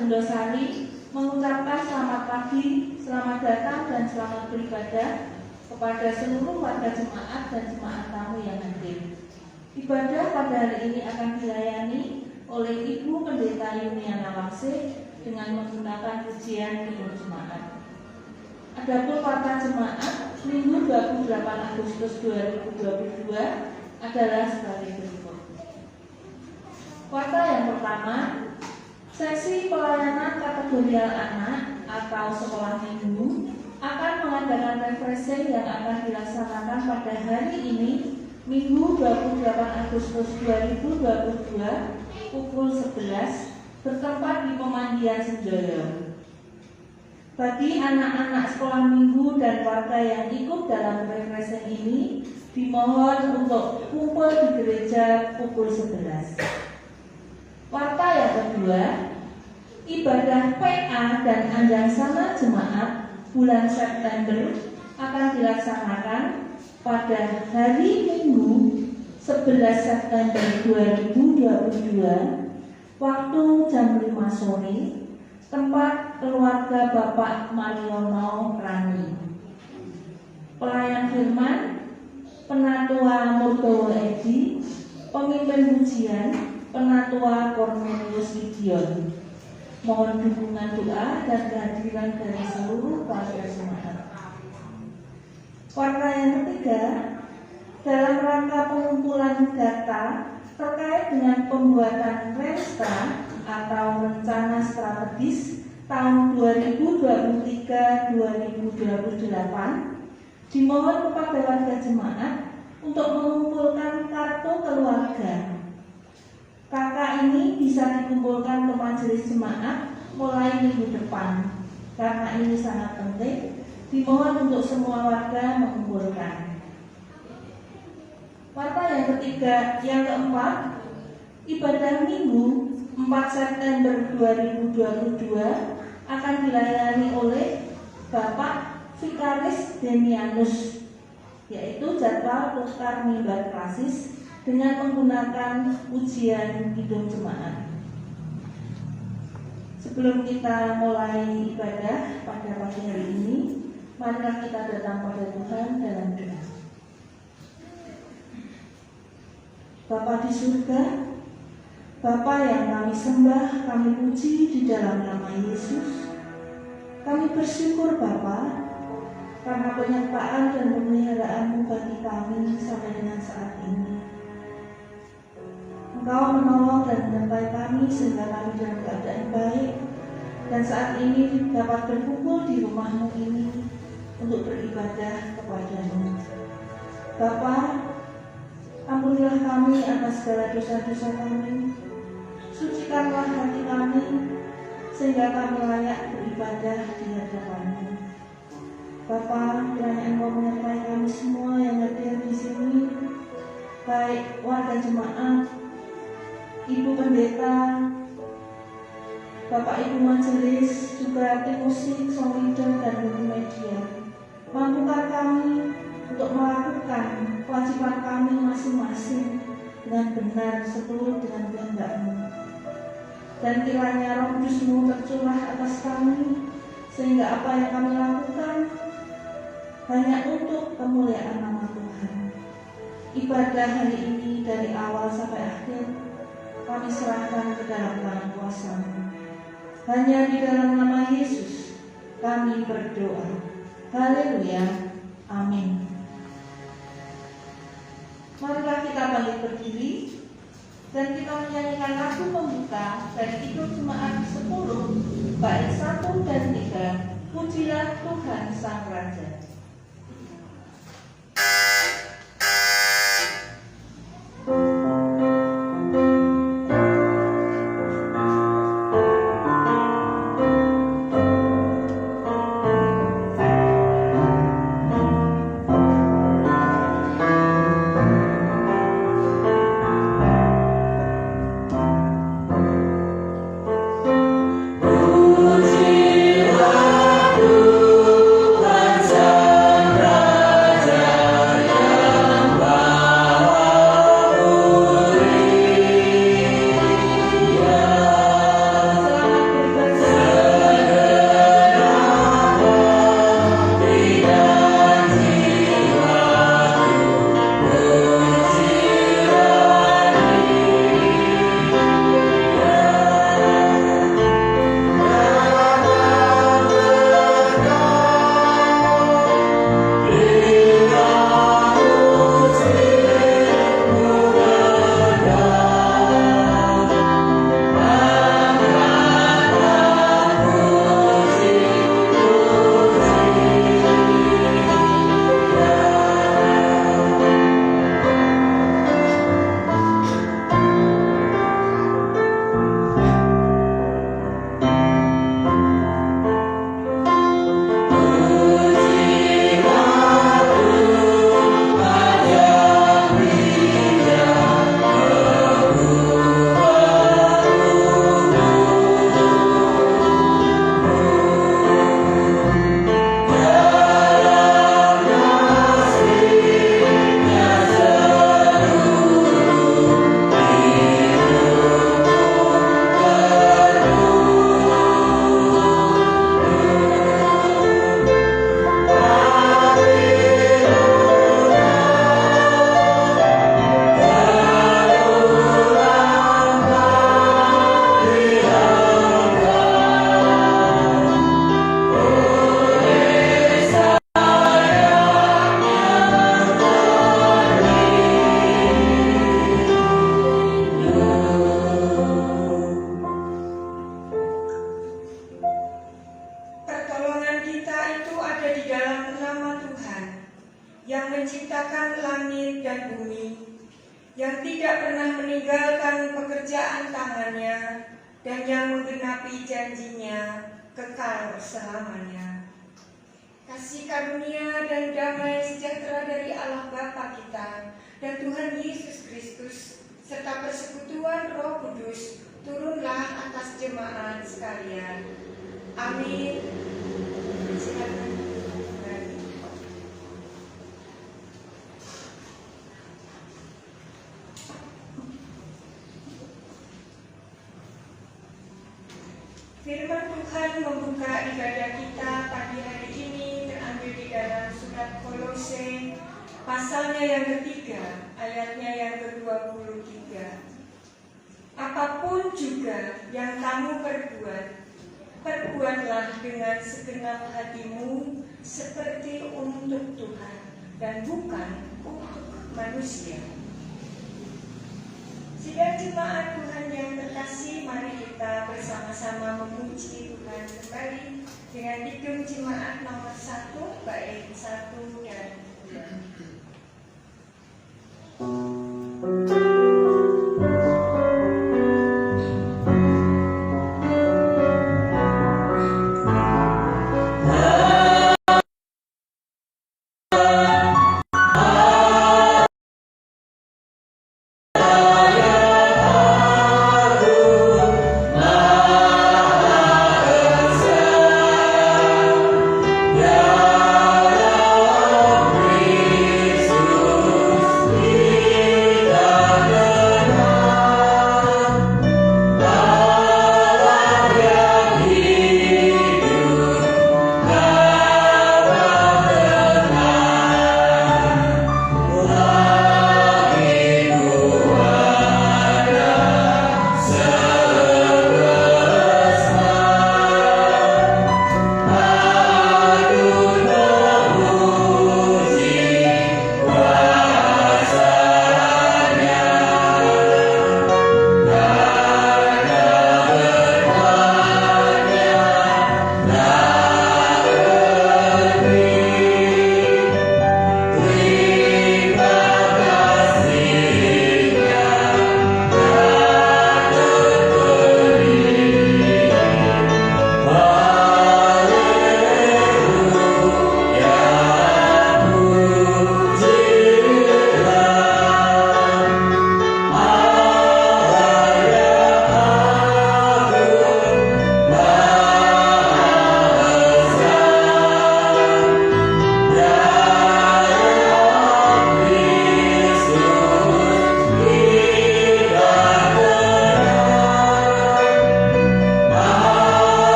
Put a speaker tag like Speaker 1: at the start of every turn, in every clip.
Speaker 1: Bendosari mengucapkan selamat pagi, selamat datang dan selamat beribadah kepada seluruh warga jemaat dan jemaat tamu yang hadir. Ibadah pada hari ini akan dilayani oleh Ibu Pendeta Yuliana Wangse dengan menggunakan pujian Minggu Jemaat. Adapun warta jemaat Minggu 28 Agustus 2022 adalah sebagai berikut. Warta yang pertama, sesi pelayanan kategorial anak atau sekolah minggu akan mengadakan refreshing yang akan dilaksanakan pada hari ini, Minggu 28 Agustus 2022 pukul 11 bertempat di Pemandian Senjoyo. Bagi anak-anak sekolah minggu dan warga yang ikut dalam refreshing ini, dimohon untuk kumpul di gereja pukul 11. Warta yang kedua, ibadah PA dan anjangsana jemaat bulan September akan dilaksanakan pada hari Minggu 11 September 2022 waktu jam 5 sore, tempat keluarga Bapak Mariono Rani. Pelayan firman, Penatua Murtowo Edi, pemimpin pujian, Penatua Cornelius Gideon. Mohon dukungan doa dan kehadiran dari seluruh warga jemaat. Warta yang ketiga, dalam rangka pengumpulan data terkait dengan pembuatan Rensta atau Rencana Strategis tahun 2023-2028, dimohon kepada warga jemaat untuk mengumpulkan kartu keluarga. Kakak ini bisa dikumpulkan ke majelis jemaat mulai minggu depan. Karena ini sangat penting, dimohon untuk semua warga mengumpulkan. Warta yang ketiga, yang keempat, ibadah Minggu 4 September 2022 akan dilayani oleh Bapak Vikaris Demianus, yaitu jadwal tukar mimbar klasis dengan menggunakan ujian hidup jemaat. Sebelum kita mulai ibadah pada pagi hari ini, marilah kita datang pada Tuhan dalam doa. Bapa di surga, Bapa yang kami sembah, kami puji di dalam nama Yesus. Kami bersyukur Bapa karena penyertaan dan pemeliharaan-Mu bagi kami sampai dengan saat ini. Engkau menolong dan menyertai kami sehingga kami dalam keadaan baik, dan saat ini dapat berkumpul di rumah-Mu ini untuk beribadah kepada-Mu. Bapa, ampunilah kami atas segala dosa-dosa kami, sucikanlah hati kami sehingga kami layak beribadah di hadapan-Mu. Bapa, kiranya Engkau menyertai kami semua yang hadir di sini, baik warga jemaat, Ibu Pendeta, Bapak Ibu Majelis, juga tim musik, sound leader, dan multimedia. Mampukan kami untuk melakukan kewajiban kami masing-masing dengan benar seturut dengan kehendak-Mu. Dan kiranya Roh Kudus-Mu tercurah atas kami, sehingga apa yang kami lakukan hanya untuk kemuliaan nama Tuhan. Ibadah hari ini dari awal sampai akhir kami serahkan ke dalam tangan kuasa-Mu. Hanya di dalam nama Yesus kami berdoa. Haleluya. Amin. Marilah kita balik berdiri dan kita menyanyikan lagu pembuka dari Hidup Jemaat 10 bait 1 dan 3. Pujilah Tuhan Sang Raja.
Speaker 2: Pujilah Tuhan. menciptakan langit dan bumi, yang tidak pernah meninggalkan pekerjaan tangannya, dan yang menggenapi janjinya kekal selamanya. Kasih karunia dan damai sejahtera dari Allah Bapa kita dan Tuhan Yesus Kristus, serta persekutuan Roh Kudus, turunlah atas jemaat sekalian. Amin. Silakan. Firman Tuhan membuka ibadah kita pagi hari ini terambil di dalam surat Kolose, pasalnya yang ketiga, ayatnya yang ke-23. Apapun juga yang kamu perbuat, perbuatlah dengan segenap hatimu seperti untuk Tuhan dan bukan untuk manusia. Sidang jemaat Tuhan yang terkasih, mari kita bersama-sama memuji Tuhan kembali dengan diktum jemaat nomor 1, bait 1 dan 2.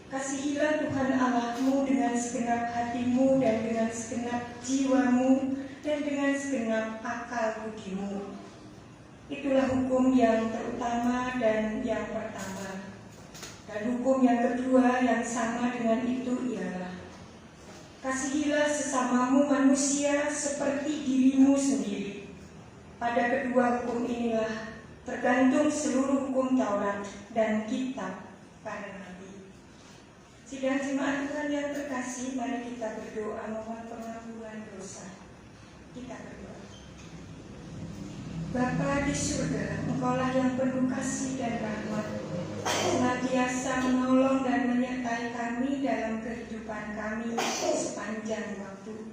Speaker 2: Kasihilah Tuhan Allahmu dengan segenap hatimu dan dengan segenap jiwamu dan dengan segenap akal budimu. Itulah hukum yang terutama dan yang pertama. Dan hukum yang kedua yang sama dengan itu ialah kasihilah sesamamu manusia seperti dirimu sendiri. Pada kedua hukum inilah tergantung seluruh hukum Taurat dan kitab para nabi. Sidang jemaat Tuhan yang terkasih, mari kita berdoa mohon pengampunan dosa. Kita berdoa. Bapa di surga, Engkaulah yang penuh kasih dan rahmat, senantiasa menolong dan menyertai kami dalam kehidupan kami sepanjang waktu.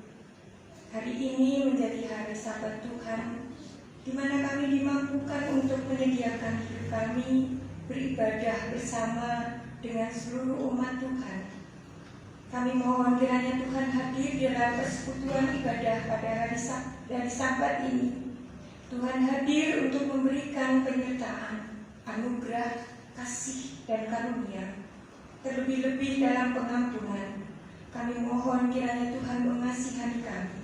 Speaker 2: Hari ini menjadi hari Sabat Tuhan, di mana kami dimampukan untuk menyediakan hidup kami beribadah bersama dengan seluruh umat Tuhan. Kami mohon kiranya Tuhan hadir dalam persekutuan ibadah pada hari Sabat ini. Tuhan hadir untuk memberikan penyertaan, anugerah, kasih, dan karunia. Terlebih-lebih dalam pengampunan, kami mohon kiranya Tuhan mengasihani kami.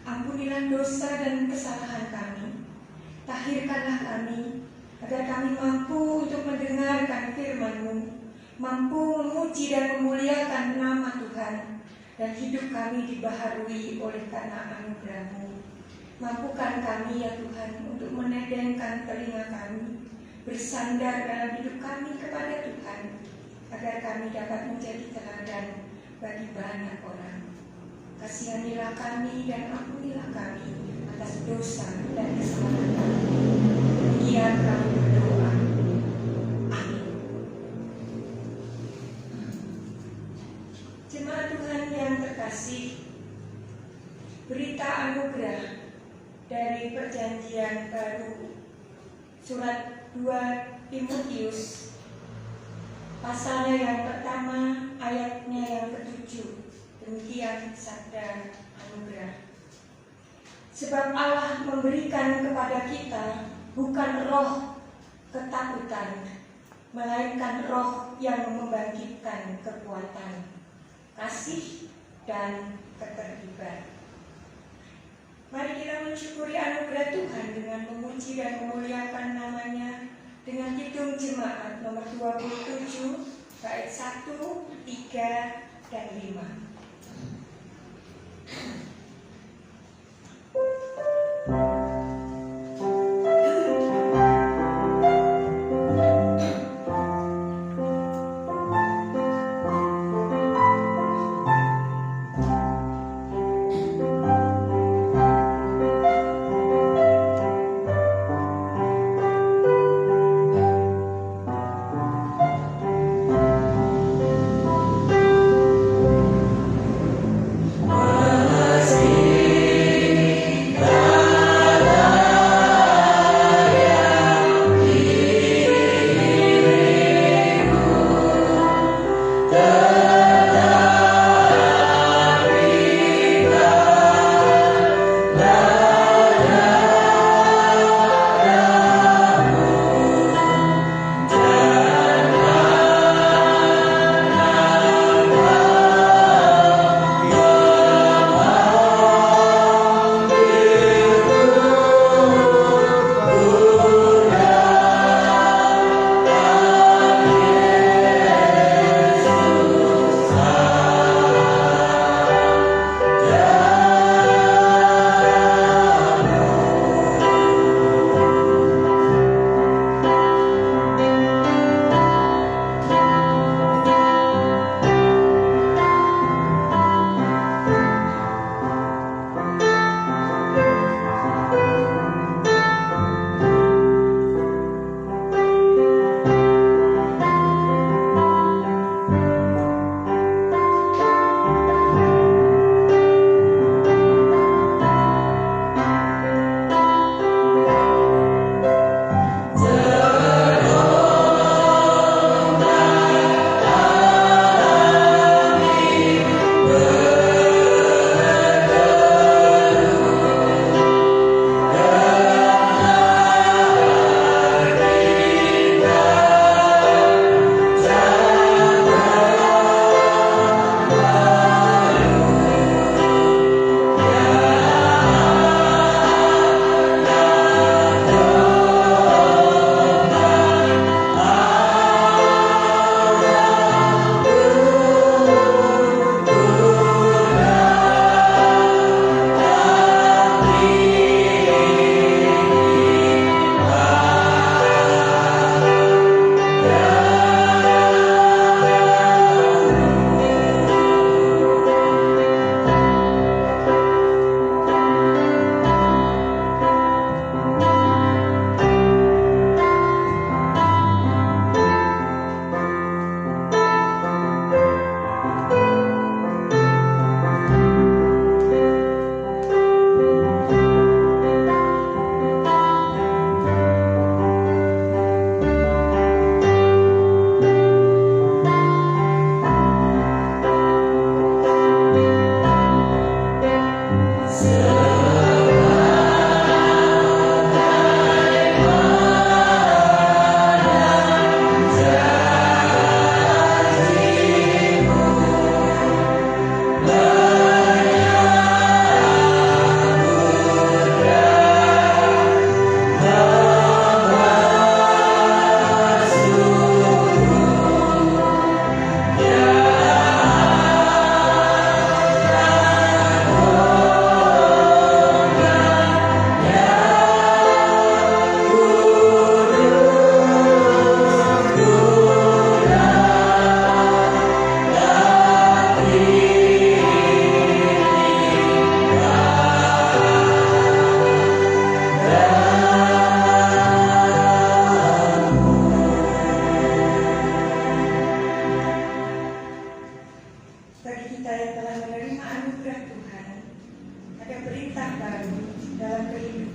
Speaker 2: Ampunilah dosa dan kesalahan kami. Tahirkanlah kami, agar kami mampu untuk mendengarkan firman-Mu, mampu memuji dan memuliakan nama Tuhan, dan hidup kami dibaharui oleh karena anugerah-Mu. Mampukan kami ya Tuhan untuk menedengkan telinga kami, bersandar dalam hidup kami kepada Tuhan, agar kami dapat menjadi teladan bagi banyak orang. Kasihanilah kami dan ampunilah kami atas dosa dan kesalahan kami. Demikian kami berdoa. Amin. Jemaat Tuhan yang terkasih, berita anugerah dari Perjanjian Baru, surat 2 Timotius, pasalnya yang pertama, ayatnya yang ke-7. Demikian sabda anugerah. Sebab Allah memberikan kepada kita bukan roh ketakutan, melainkan roh yang membangkitkan kekuatan, kasih, dan ketertiban. Mari kita mensyukuri anugerah Tuhan dengan memuji dan memuliakan namanya dengan Kidung Jemaat nomor 27, bait 1, 3, dan 5.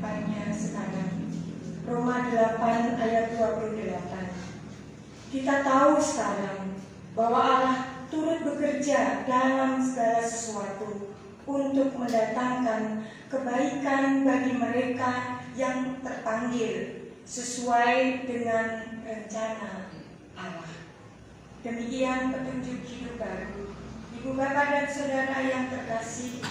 Speaker 2: kehidupannya sekarang. Roma 8 ayat 28. Kita tahu sekarang bahwa Allah turut bekerja dalam segala sesuatu untuk mendatangkan kebaikan bagi mereka yang terpanggil sesuai dengan rencana Allah. Demikian petunjuk hidup baru. Ibu bapak dan saudara yang terkasih,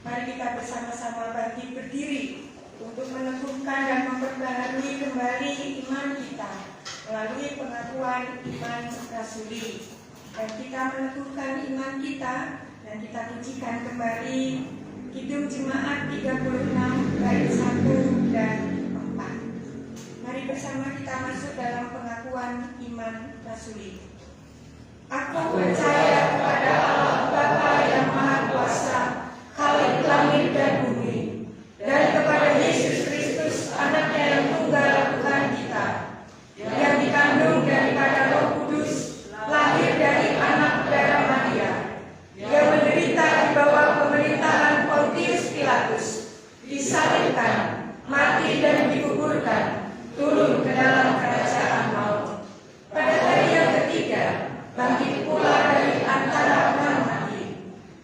Speaker 2: mari kita bersama-sama bangkit berdiri untuk meneguhkan dan memperbaharui kembali iman kita melalui pengakuan iman rasuli. Dan kita meneguhkan iman kita dan kita pujikan kembali Kidung Jemaat 36 bait 1 dan 4. Mari bersama kita masuk dalam pengakuan iman rasuli. Aku percaya kepada Allah Bapa yang Maha Kuasa, Khalik langit dan bumi, dan kepada Yesus Kristus, Anaknya yang tunggal Tuhan kita, yang dikandung daripada Roh Kudus, lahir dari anak darah Maria, yang menderita di bawah pemerintahan Pontius Pilatus, disalibkan, mati dan dikuburkan, turun ke dalam kerajaan maut. Pada hari yang ketiga, bangkit pula dari antara orang mati,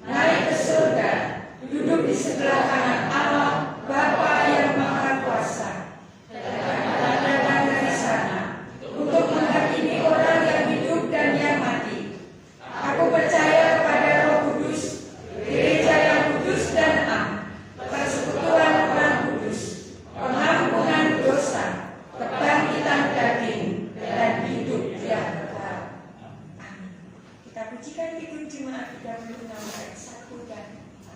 Speaker 2: naik ke surga, duduk di sebelah kanan Allah Bapa yang Maha Kuasa, dan akan datang dari sana untuk menghakimi orang yang hidup dan yang mati. Aku percaya kepada Roh Kudus, gereja yang kudus dan am, persekutuan orang kudus, pengampunan dosa, kebangkitan daging, dan hidup yang kekal. Amin. Kita pujikan Kidung Jemaat 36 ayat 1 dan 4.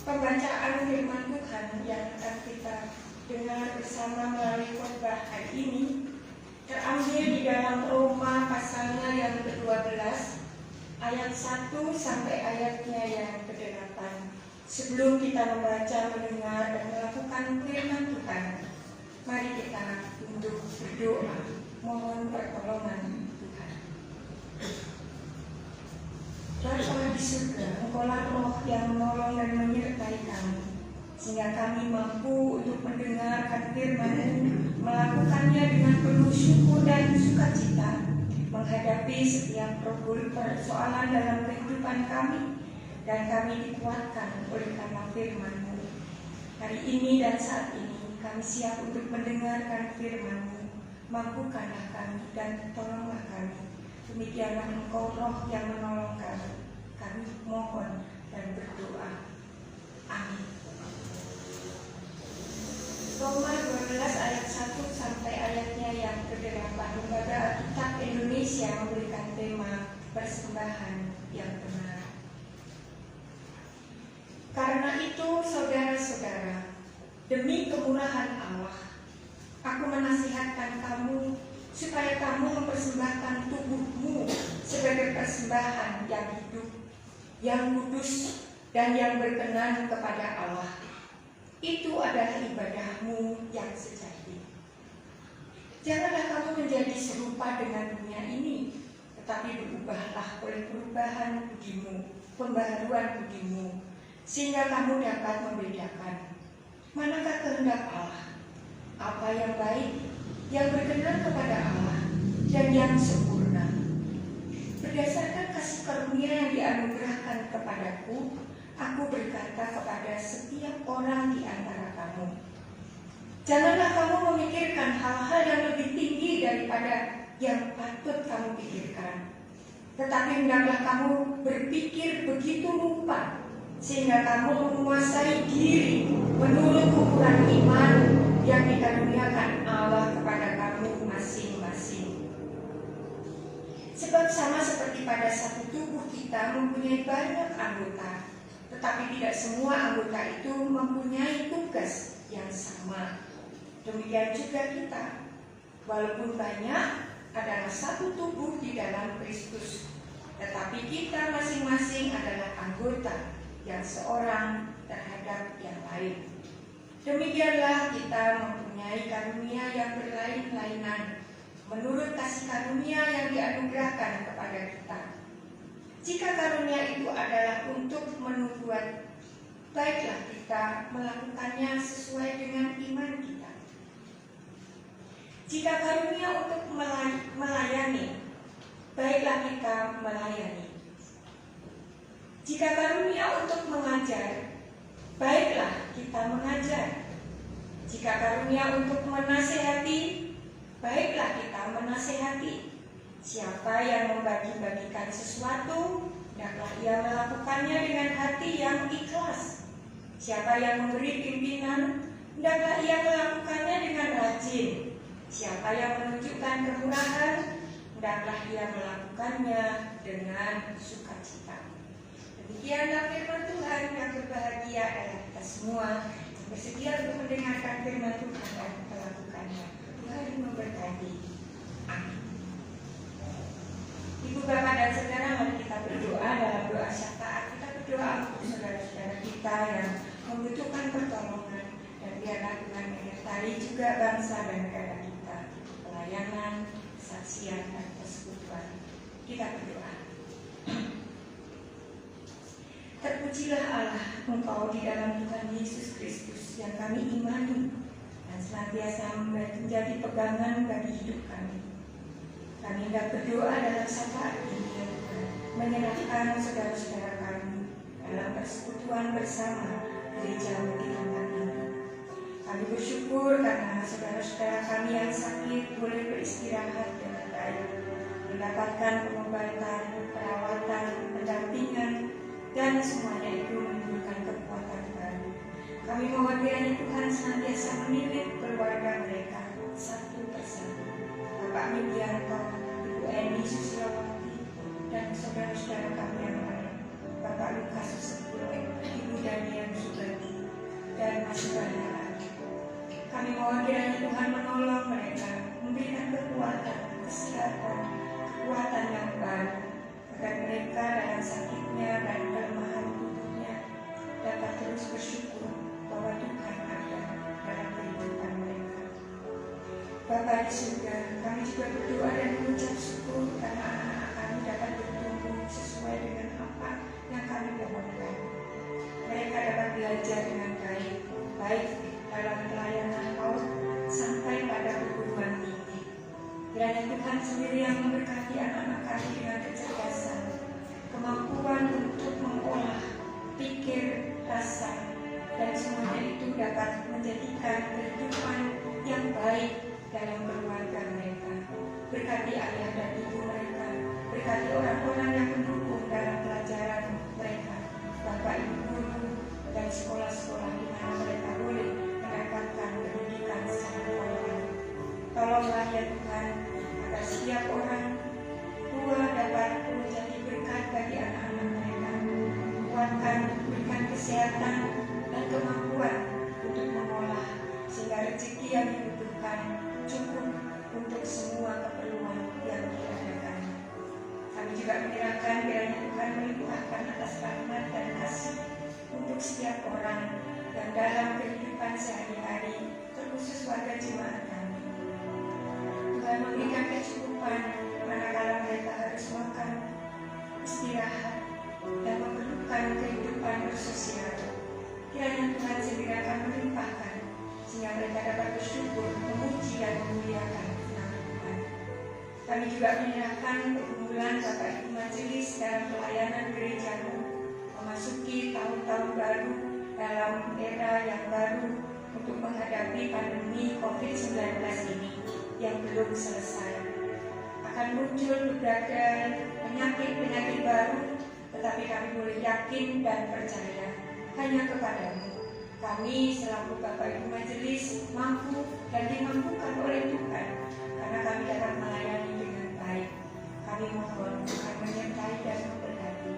Speaker 2: Pembacaan firman Tuhan yang akan kita dengar bersama melalui khotbah hari ini terambil di dalam Roma pasalnya yang ke-12 ayat 1 sampai ayatnya yang ke-8. Sebelum kita membaca, mendengar, dan melakukan firman Tuhan, mari kita tunduk berdoa mohon pertolongan Tuhan. Bapa di surga, Engkaulah Roh yang menolong dan menyertai kami, sehingga kami mampu untuk mendengarkan firman-Mu, melakukannya dengan penuh syukur dan sukacita, menghadapi setiap persoalan dalam kehidupan kami, dan kami dikuatkan oleh karena firman-Mu. Hari ini dan saat ini kami siap untuk mendengarkan firman-Mu. Mampukanlah kami dan tolonglah kami. Demikianlah Engkau Roh yang menolong kami. Kami mohon dan berdoa. Amin. Roma 12 ayat 1 sampai ayatnya yang ke-8. Lembaga Alkitab Indonesia memberikan tema persembahan yang benar. Karena itu, saudara-saudara, demi kemurahan Allah, aku menasihatkan kamu supaya kamu mempersembahkan tubuhmu sebagai persembahan yang hidup, yang kudus, dan yang berkenan kepada Allah. Itu adalah ibadahmu yang sejati. Janganlah kamu menjadi serupa dengan dunia ini, tetapi berubahlah oleh perubahan budimu, pembaharuan budimu, sehingga kamu dapat membedakan manakah kehendak Allah, apa yang baik, yang berkenan kepada Allah, dan yang sempurna. Berdasarkan kasih karunia yang dianugerahkan kepadaku, aku berkata kepada setiap orang di antara kamu, janganlah kamu memikirkan hal-hal yang lebih tinggi daripada yang patut kamu pikirkan, tetapi hendaklah kamu berpikir begitu rupa sehingga kamu menguasai diri menurut ukuran iman yang dikaruniakan Allah kepada kamu masing-masing. Sebab sama seperti pada satu tubuh kita mempunyai banyak anggota, tetapi tidak semua anggota itu mempunyai tugas yang sama. Demikian juga kita, walaupun banyak, adalah satu tubuh di dalam Kristus, tetapi kita masing-masing adalah anggota yang seorang terhadap yang lain. Demikianlah kita mempunyai karunia yang berlain-lainan menurut kasih karunia yang dianugerahkan kepada kita. Jika karunia itu adalah untuk menubuat, baiklah kita melakukannya sesuai dengan iman kita. Jika karunia untuk melayani, baiklah kita melayani. Jika karunia untuk mengajar, baiklah kita mengajar. Jika karunia untuk menasehati, baiklah kita menasehati. Siapa yang membagi-bagikan sesuatu, hendaklah ia melakukannya dengan hati yang ikhlas. Siapa yang memberi pimpinan, hendaklah ia melakukannya dengan rajin. Siapa yang menunjukkan kemurahan, hendaklah ia melakukannya dengan sukacita. Demikianlah firman Tuhan yang berbahagia adalah kita semua yang bersedia untuk mendengarkan firman Tuhan dan melakukannya. Tuhan memberkati. Amin. Ibu, Bapak, dan Saudara, mari kita berdoa dalam doa syafaat. Kita berdoa untuk saudara-saudara kita yang membutuhkan pertolongan, dan biarlah Tuhan menyertai juga bangsa dan negara kita, pelayanan, kesaksian, dan persekutuan. Kita berdoa. Terpujilah Allah, Engkau di dalam Tuhan Yesus Kristus yang kami imani dan senantiasa menjadi pegangan bagi hidup kami. Kami hendak berdoa dalam syafaat ini, ya Tuhan, menyerahkan saudara-saudara kami dalam persekutuan bersama gereja di tempat ini. Kami bersyukur karena saudara-saudara kami yang sakit boleh beristirahat dengan baik, mendapatkan pengobatan, perawatan, pendampingan, dan semuanya itu menimbulkan kekuatan baru. Kami mohon kiranya Tuhan senantiasa memimpin keluarga mereka satu persatu. Bapak Midianto, Ibu Eni Susilawati, dan saudara-saudara kami yang lain, Bapak Lukas Susepuro, Ibu Daniel Sugati, dan masih banyak lagi. Kami mohon kiranya Tuhan menolong mereka, memberikan kekuatan, kesehatan, kekuatan yang baru, agar mereka dalam sakitnya dan kelemahan tubuhnya dapat terus bersyukur bahwa Tuhan ada dalam kehidupan mereka. Bapa di surga, kami juga berdoa dan mengucap syukur karena anak-anak kami dapat bertumbuh sesuai dengan apa yang kami mohonkan. Mereka dapat belajar dengan baik dalam pelayanan PAUD sampai pada perguruan tinggi. Kiranya Tuhan sendiri yang memberkati anak-anak kami dengan kecerdasan, kemampuan untuk mengolah pikir, rasa, dan semuanya itu dapat menjadikan kehidupan yang baik dalam keluarga mereka. Berkati ayah dan ibu mereka, berkati orang-orang yang mendukung dalam pelajaran mereka, bapak ibu guru, dan sekolah-sekolah di mana mereka boleh mendapatkan pendidikan secara formal. Tolonglah ya Tuhan, agar setiap orang tua dapat menjadi berkat bagi anak-anak mereka. Kuatkan, berikan kesehatan dan kemampuan untuk mengolah, sehingga rezeki yang dibutuhkan cukup untuk semua keperluan yang diadakan. Kami juga menyerahkan kiranya Tuhan melimpahkan atas rahmat dan kasih untuk setiap orang yang dalam kehidupan sehari-hari, terkhusus warga jemaat kami. Tuhan memberikan kecukupan manakala mereka harus makan, istirahat, dan memerlukan kehidupan bersosial. Kiranya Tuhan sendiri akan melimpahkan, sehingga mereka dapat bersyukur, memuji dan memuliakan nama Tuhan. Kami juga menyerahkan pergumulan Bapak Ibu Majelis dalam pelayanan gerejamu, memasuki tahun-tahun baru dalam era yang baru untuk menghadapi pandemi COVID-19 ini yang belum selesai. Akan muncul beberapa penyakit-penyakit baru, tetapi kami boleh yakin dan percaya hanya kepadamu. Kami selaku Bapak Ibu Majelis mampu dan dimampukan oleh Tuhan, karena kami dapat melayani dengan baik. Kami mohon Tuhan menyertai dan memberkati.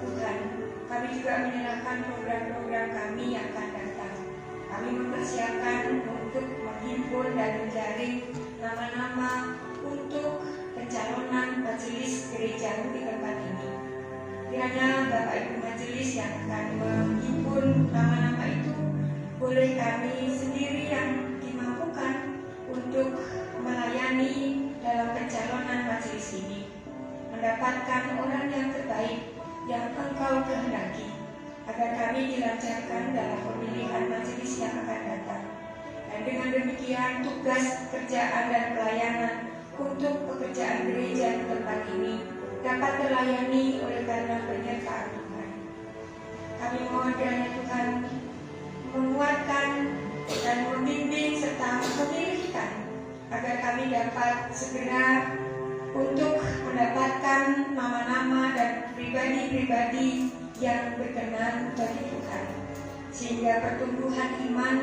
Speaker 2: Tuhan, kami juga menyerahkan program-program kami yang akan datang. Kami mempersiapkan untuk menghimpun dan menjaring nama-nama untuk pencalonan majelis gereja di tempat ini. Kiranya Bapak Ibu Majelis yang akan menghimpun nama-nama itu, boleh kami sendiri yang dimampukan untuk melayani dalam pencalonan majelis ini, mendapatkan orang yang terbaik yang Engkau kehendaki, agar kami dilancarkan dalam pemilihan majelis yang akan datang. Dan dengan demikian tugas pekerjaan dan pelayanan untuk pekerjaan gereja di tempat ini dapat terlayani oleh karena penyertaan Tuhan. Kami mohon kiranya Tuhan menguatkan dan membimbing serta memilihkan, agar kami dapat segera untuk mendapatkan nama-nama dan pribadi-pribadi yang berkenan bagi Tuhan, sehingga pertumbuhan iman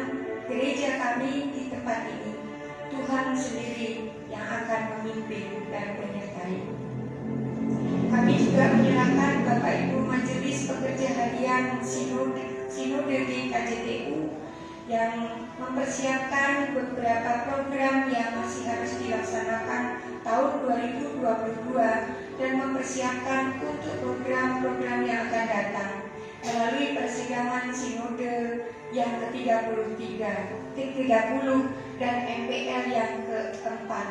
Speaker 2: gereja kami di tempat ini Tuhan sendiri yang akan memimpin dan menyertai. Kami juga menyerahkan Bapak Ibu Majelis Pekerja Harian Sinode di KJTU yang mempersiapkan beberapa program yang masih harus dilaksanakan tahun 2022 dan mempersiapkan untuk program-program yang akan datang melalui persidangan sinode yang ke-30 dan MPR yang keempat.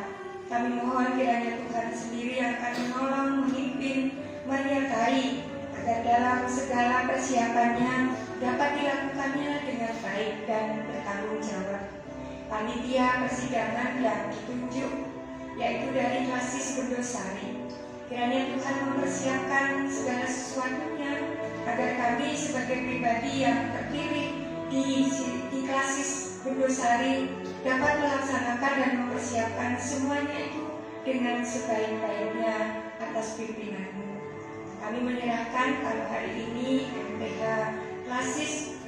Speaker 2: Kami mohon kiranya Tuhan sendiri yang akan menolong, memimpin, menyertai, agar dalam segala persiapannya dapat dilakukannya dengan baik dan bertanggung jawab. Panitia persidangan yang ditunjuk yaitu dari Klasis Bendosari. Kiranya Tuhan mempersiapkan segala sesuatunya agar kami sebagai pribadi yang terpilih di Klasis Bendosari dapat melaksanakan dan mempersiapkan semuanya itu dengan sebaik-baiknya atas pimpinan-Mu. Kami menyerahkan kalau hari ini MPH Klasis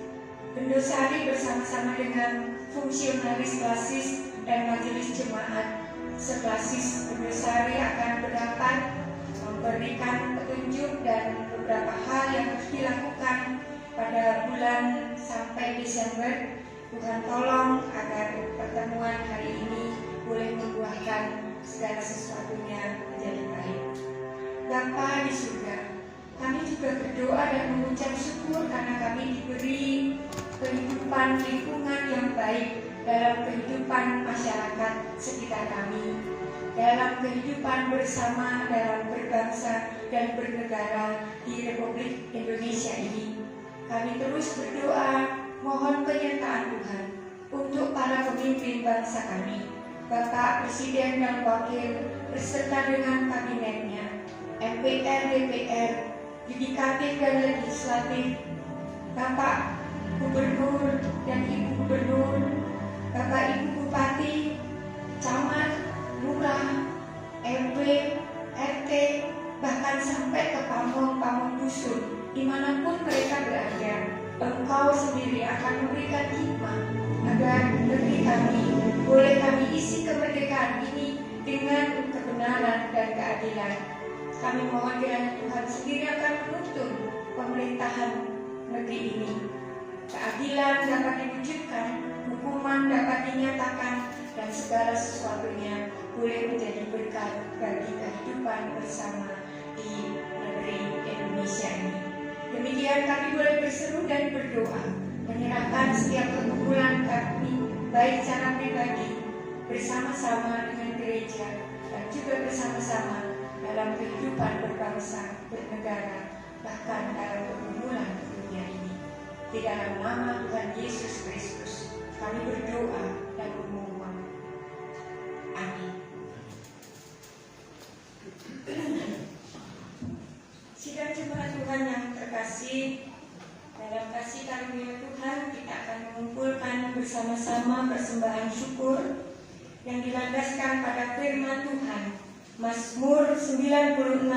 Speaker 2: Bendosari bersama-sama dengan fungsionaris Klasis dan majelis jemaat seklasis Bendosari akan berapat memberikan petunjuk dan beberapa hal yang harus dilakukan pada bulan sampai Desember. Tuhan tolong agar pertemuan hari ini boleh membuahkan segala sesuatunya menjadi baik. Bapa di surga, kami juga berdoa dan mengucap syukur karena kami diberi kehidupan lingkungan yang baik dalam kehidupan masyarakat sekitar kami, dalam kehidupan bersama, dalam berbangsa dan bernegara di Republik Indonesia ini. Kami terus berdoa mohon penyertaan Tuhan untuk para pemimpin bangsa kami, Bapak Presiden dan Wakil beserta dengan kabinetnya, MPR, DPR, Yudikatif dan Legislatif, Bapak Gubernur dan Ibu Gubernur, Bapak Ibu Bupati, Camat, Lurah, RW, RT, bahkan sampai ke pamong-pamong dusun, dimanapun mereka berada. Engkau sendiri akan memberikan hikmah agar negeri kami boleh kami isi kembali dengan kebenaran dan keadilan. Kami mohon kiranya Tuhan sendiri akan menuntun pemerintahan negeri ini. Keadilan dapat diwujudkan, hukuman dapat dinyatakan, dan segala sesuatunya boleh menjadi berkat bagi kehidupan bersama di negeri Indonesia ini. Demikian kami boleh berseru dan berdoa, menyerahkan setiap pergumulan kami, baik secara pribadi, bersama-sama dengan gereja, dan juga bersama-sama dalam kehidupan berbangsa, bernegara, bahkan dalam pergumulan dunia ini. Di dalam nama Tuhan Yesus Kristus, kami berdoa dan memohon. Amin. Sidang jemaat Tuhan yang terkasih, dalam kasih karunia Tuhan kita akan mengumpulkan bersama-sama persembahan syukur yang dilandaskan pada firman Tuhan, Mazmur 96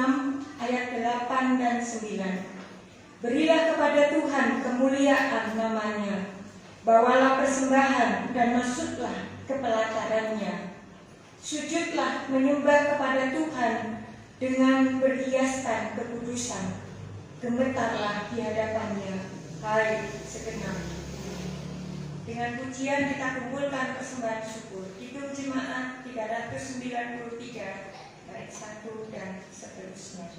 Speaker 2: ayat 8 dan 9. Berilah kepada Tuhan kemuliaan namanya, bawalah persembahan dan masuklah ke pelatarannya. Sujudlah menyembah kepada Tuhan dengan berhiaskan kekudusan. Gemetarlah di hadapannya, hai segenap. Dengan pujian kita kumpulkan persembahan syukur. Hitung jemaat 393 baik 1 dan seterusnya.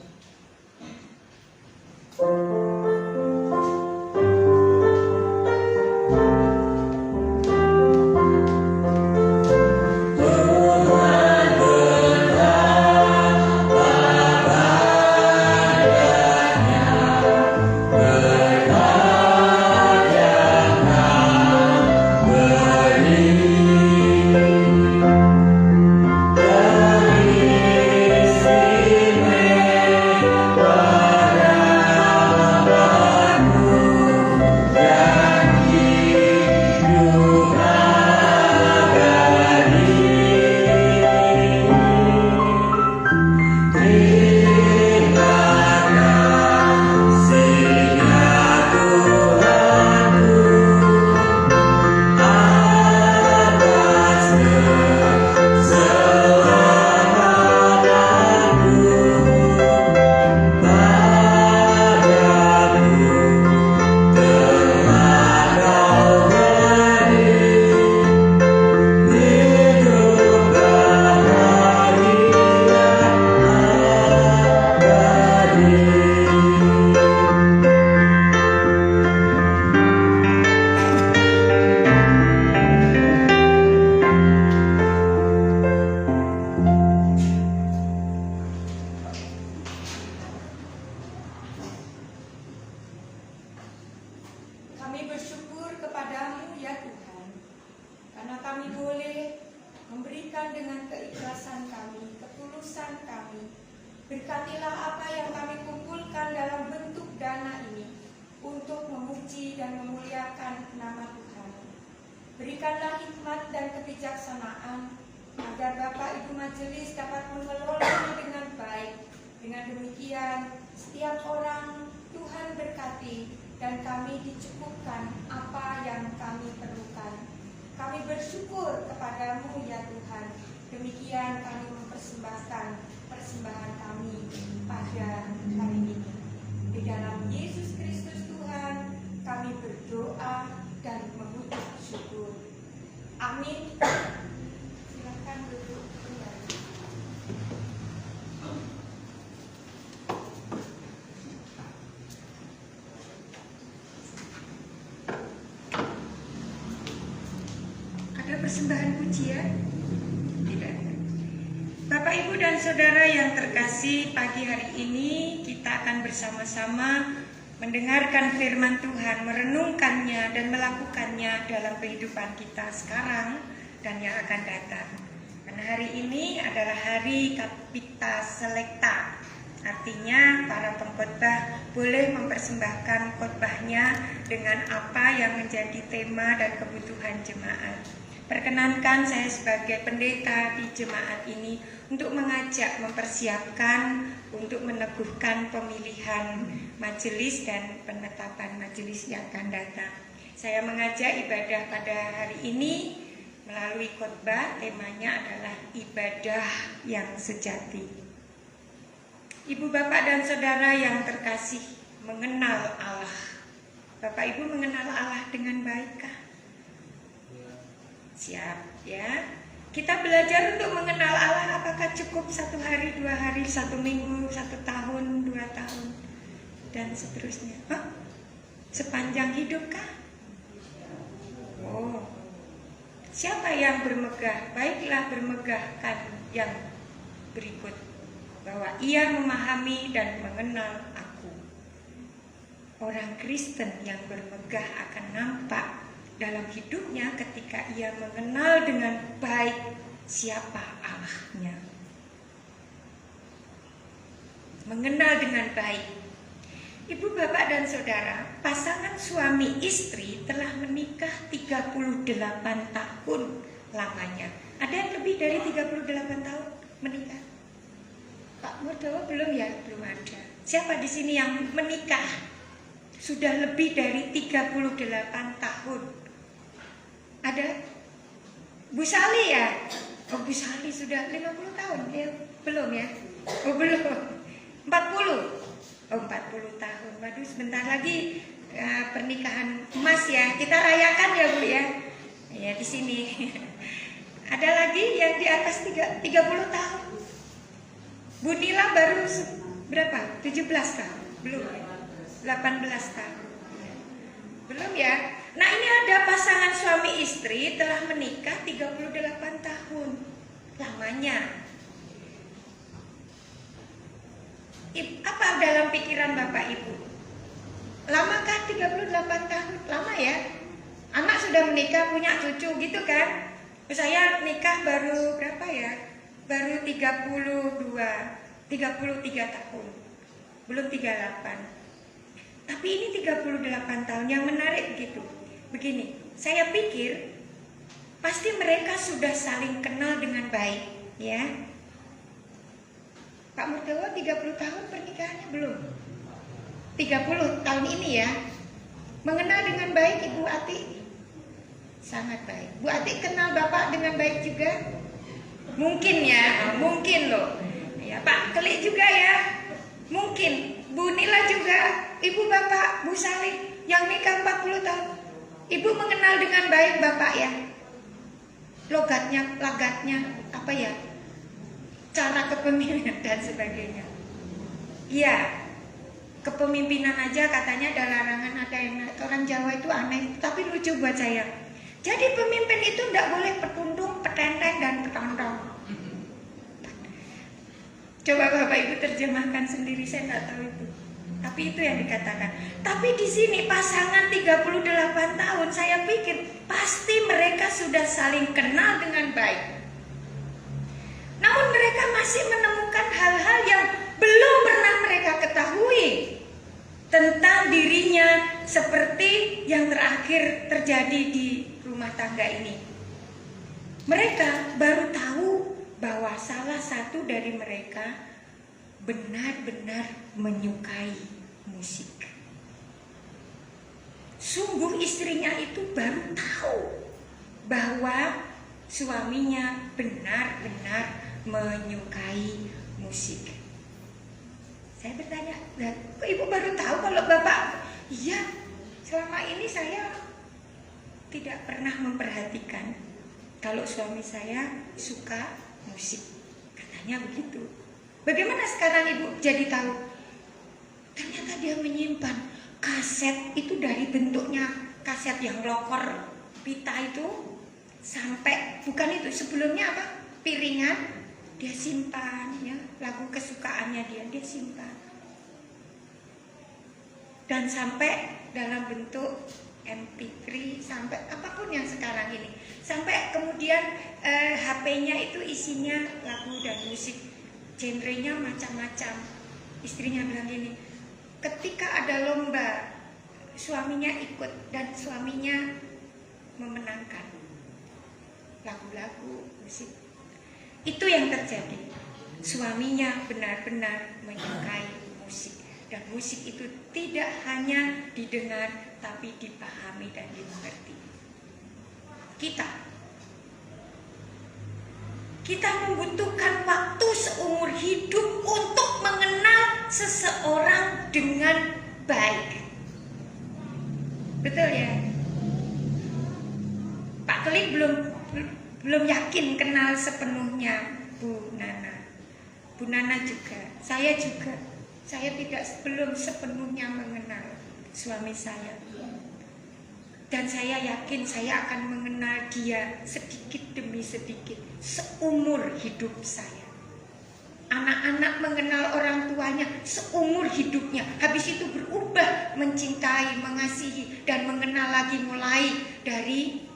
Speaker 3: Berikanlah hikmat dan kebijaksanaan agar Bapak Ibu Majelis dapat mengelolanya dengan baik. Dengan demikian, setiap orang Tuhan berkati dan kami dicukupkan apa yang kami perlukan. Kami bersyukur kepadamu ya Tuhan. Demikian kami mempersembahkan persembahan kami pada hari ini. Di dalam Yesus Kristus Tuhan, kami berdoa dan mengucap syukur. Amin. Silakan duduk kembali.
Speaker 2: Ada persembahan pujian? Tidak. Bapak, Ibu, dan Saudara yang terkasih, pagi hari ini kita akan bersama-sama mendengarkan firman Tuhan, merenungkannya dan melakukannya dalam kehidupan kita sekarang dan yang akan datang. Karena hari ini adalah hari Kapita Selecta, artinya para pengkhotbah boleh mempersembahkan khotbahnya dengan apa yang menjadi tema dan kebutuhan jemaat. Perkenankan saya sebagai pendeta di jemaat ini untuk mengajak mempersiapkan untuk meneguhkan pemilihan majelis dan penetapan majelis yang akan datang. Saya mengajak ibadah pada hari ini Melalui khotbah temanya adalah ibadah yang sejati. Ibu, bapak, dan saudara yang terkasih, mengenal Allah. Bapak ibu mengenal Allah dengan baikkah? Siap ya. Kita belajar untuk mengenal Allah. Apakah cukup 1 hari, 2 hari, 1 minggu, 1 tahun, 2 tahun, dan seterusnya? Sepanjang hidup kah? Oh, siapa yang bermegah? Baiklah bermegahkan yang berikut, bahwa ia memahami dan mengenal aku. Orang Kristen yang bermegah akan nampak dalam hidupnya ketika ia mengenal dengan baik siapa Allahnya. Mengenal dengan baik. Ibu, bapak, dan saudara, pasangan suami istri telah menikah 38 tahun lamanya. Ada yang lebih dari 38 tahun menikah? Pak Murdowo belum ya? Belum ada. Siapa di sini yang menikah sudah lebih dari 38 tahun? Ada? Bu Sali ya? Oh, Bu Sali sudah 50 tahun ya? Belum ya? Oh, belum. 40? Oh, 40 tahun. Waduh, sebentar lagi pernikahan emas ya. Kita rayakan ya, Bu ya. Ya, di sini. Ada lagi yang di atas 30 tahun. Bu Nila baru berapa? 17 tahun? Belum ya? 18 tahun. Belum ya? Nah, ini ada pasangan suami istri telah menikah 38 tahun lamanya. Apa dalam pikiran Bapak Ibu? Lamakah 38 tahun? Lama ya? Anak sudah menikah, punya cucu gitu kan? Saya nikah baru berapa ya? Baru 33 tahun. Belum 38. Tapi ini 38 tahun. Yang menarik begitu. Begini, saya pikir pasti mereka sudah saling kenal dengan baik, ya. Pak Murdowo 30 tahun pernikahannya belum? 30 tahun ini ya. Mengenal dengan baik Ibu Ati? Sangat baik. Bu Ati kenal Bapak dengan baik juga? Mungkin ya, mungkin loh. Ya, Pak Keli juga ya. Mungkin. Bu Nila juga. Ibu Bapak, Bu Sali yang nikah 40 tahun. Ibu mengenal dengan baik Bapak ya. Logatnya, lagatnya, apa ya? Cara kepemimpinan dan sebagainya. Iya, kepemimpinan aja katanya ada larangan, ada yang orang Jawa itu aneh, tapi lucu buat saya. Jadi pemimpin itu tidak boleh petundung, petenteng, dan petondong. Coba Bapak Ibu terjemahkan sendiri, saya tidak tahu itu. Tapi itu yang dikatakan. Tapi di sini pasangan 38 tahun, saya pikir pasti mereka sudah saling kenal dengan baik. Namun mereka masih menemukan hal-hal yang belum pernah mereka ketahui tentang dirinya, seperti yang terakhir terjadi di rumah tangga ini. Mereka baru tahu bahwa salah satu dari mereka benar-benar menyukai musik. Sungguh istrinya itu baru tahu bahwa suaminya benar-benar menyukai musik. Saya bertanya, kok Ibu baru tahu kalau Bapak? Iya, selama ini saya tidak pernah memperhatikan kalau suami saya suka musik. Katanya begitu. Bagaimana sekarang Ibu jadi tahu? Ternyata dia menyimpan kaset itu dari bentuknya kaset yang lokor pita itu sampai, bukan itu, sebelumnya apa? Piringan. Dia simpan ya, lagu kesukaannya dia simpan. Dan sampai dalam bentuk MP3, sampai apapun yang sekarang ini. Sampai kemudian HP-nya itu isinya lagu dan musik. Genrenya macam-macam. Istrinya bilang gini, ketika ada lomba, suaminya ikut dan suaminya memenangkan lagu-lagu musik. Itu yang terjadi. Suaminya benar-benar menyukai musik. Dan musik itu tidak hanya didengar, tapi dipahami dan dimengerti. Kita
Speaker 3: Kita membutuhkan waktu seumur hidup untuk mengenal seseorang dengan baik. Betul ya? Pak Klik belum yakin kenal sepenuhnya Bu Nana. Bu Nana juga, saya juga. Saya belum sepenuhnya mengenal suami saya. Dan saya yakin saya akan mengenal dia sedikit demi sedikit seumur hidup saya. Anak-anak mengenal orang tuanya seumur hidupnya. Habis itu berubah mencintai, mengasihi, dan mengenal lagi mulai dari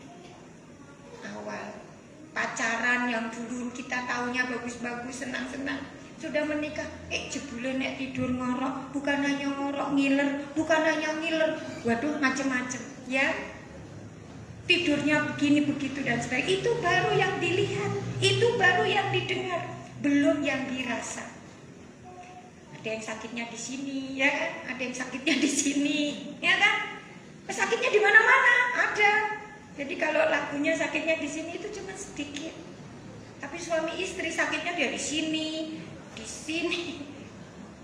Speaker 3: awal. Pacaran yang dulu kita taunya bagus-bagus, senang-senang. Sudah menikah, jebule nek tidur ngorok, bukan hanya ngorok, ngiler, bukan hanya ngiler. Waduh, macem-macem. Ya, tidurnya begini begitu dan sebagainya. Itu baru yang dilihat, itu baru yang didengar, belum yang dirasa. Ada yang sakitnya di sini, ya kan? Ada yang sakitnya di sini, ya kan? Sakitnya di mana-mana ada. Jadi kalau lagunya sakitnya di sini itu cuma sedikit. Tapi suami istri sakitnya dia di sini,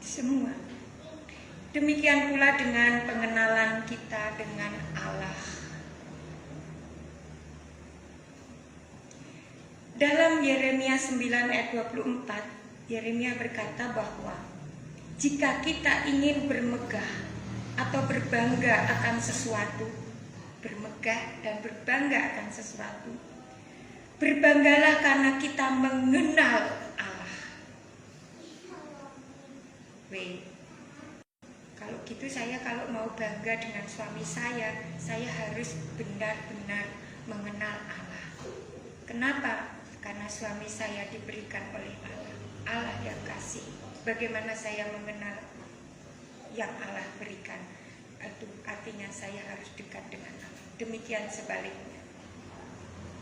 Speaker 3: semua. Demikian pula dengan pengenalan kita dengan Allah. Dalam Yeremia 9 ayat 24, Yeremia berkata bahwa jika kita ingin bermegah atau berbangga akan sesuatu, bermegah dan berbangga akan sesuatu, berbanggalah karena kita mengenal Allah. Kalau gitu kalau mau bangga dengan suami saya harus benar-benar mengenal Allah. Kenapa? Karena suami saya diberikan oleh Allah. Allah yang kasih. Bagaimana saya mengenal yang Allah berikan? Itu artinya saya harus dekat dengan Allah. Demikian sebaliknya.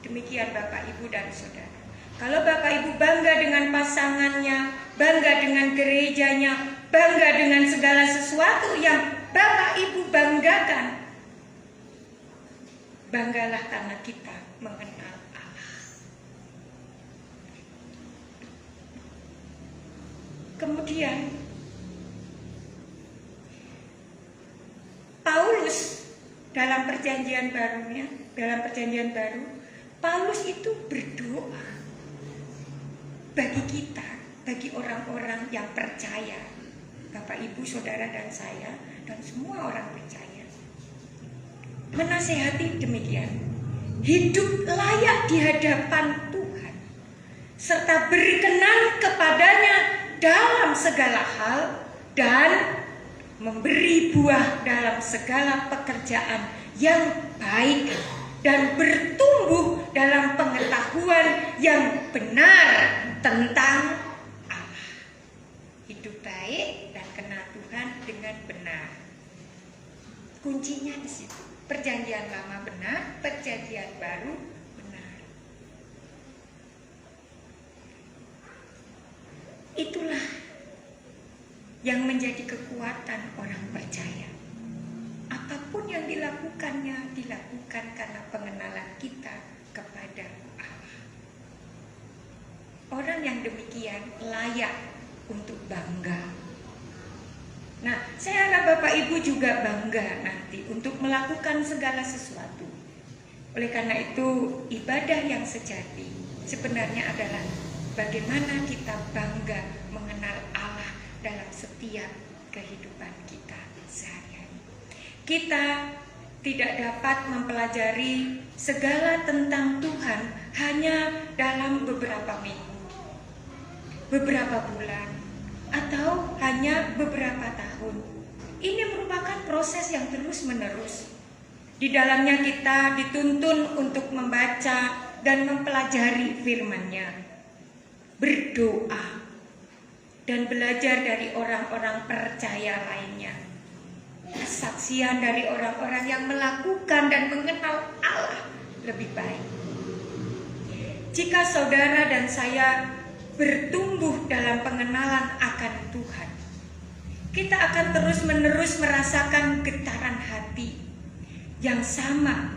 Speaker 3: Demikian Bapak, Ibu, dan Saudara. Kalau Bapak Ibu bangga dengan pasangannya, bangga dengan gerejanya, bangga dengan segala sesuatu yang Bapak Ibu banggakan, banggalah karena kita mengenal Allah. Kemudian Paulus dalam perjanjian baru, Paulus itu berdoa bagi kita, bagi orang-orang yang percaya, Bapak, Ibu, Saudara, dan saya, dan semua orang percaya. Menasehati demikian, hidup layak di hadapan Tuhan, serta berkenan kepadanya dalam segala hal, dan memberi buah dalam segala pekerjaan yang baik, dan bertumbuh dalam pengetahuan yang benar tentang Allah. Hidup baik dan kenal Tuhan dengan benar. Kuncinya di situ. Perjanjian lama benar, perjanjian baru benar. Itulah yang menjadi kekuatan orang percaya. Apapun yang dilakukannya, dilakukan karena pengenalan kita kepada Allah. Orang yang demikian layak untuk bangga. Nah, saya harap Bapak Ibu juga bangga nanti untuk melakukan segala sesuatu. Oleh karena itu, ibadah yang sejati sebenarnya adalah bagaimana kita bangga mengenal Allah dalam setiap kehidupan kita sehari-hari. Kita tidak dapat mempelajari segala tentang Tuhan hanya dalam beberapa minggu, beberapa bulan, atau hanya beberapa tahun. Ini merupakan proses yang terus-menerus. Di dalamnya kita dituntun untuk membaca dan mempelajari firman-Nya, berdoa, dan belajar dari orang-orang percaya lainnya. Kesaksian dari orang-orang yang melakukan dan mengenal Allah lebih baik. Jika saudara dan saya bertumbuh dalam pengenalan akan Tuhan, kita akan terus-menerus merasakan getaran hati yang sama.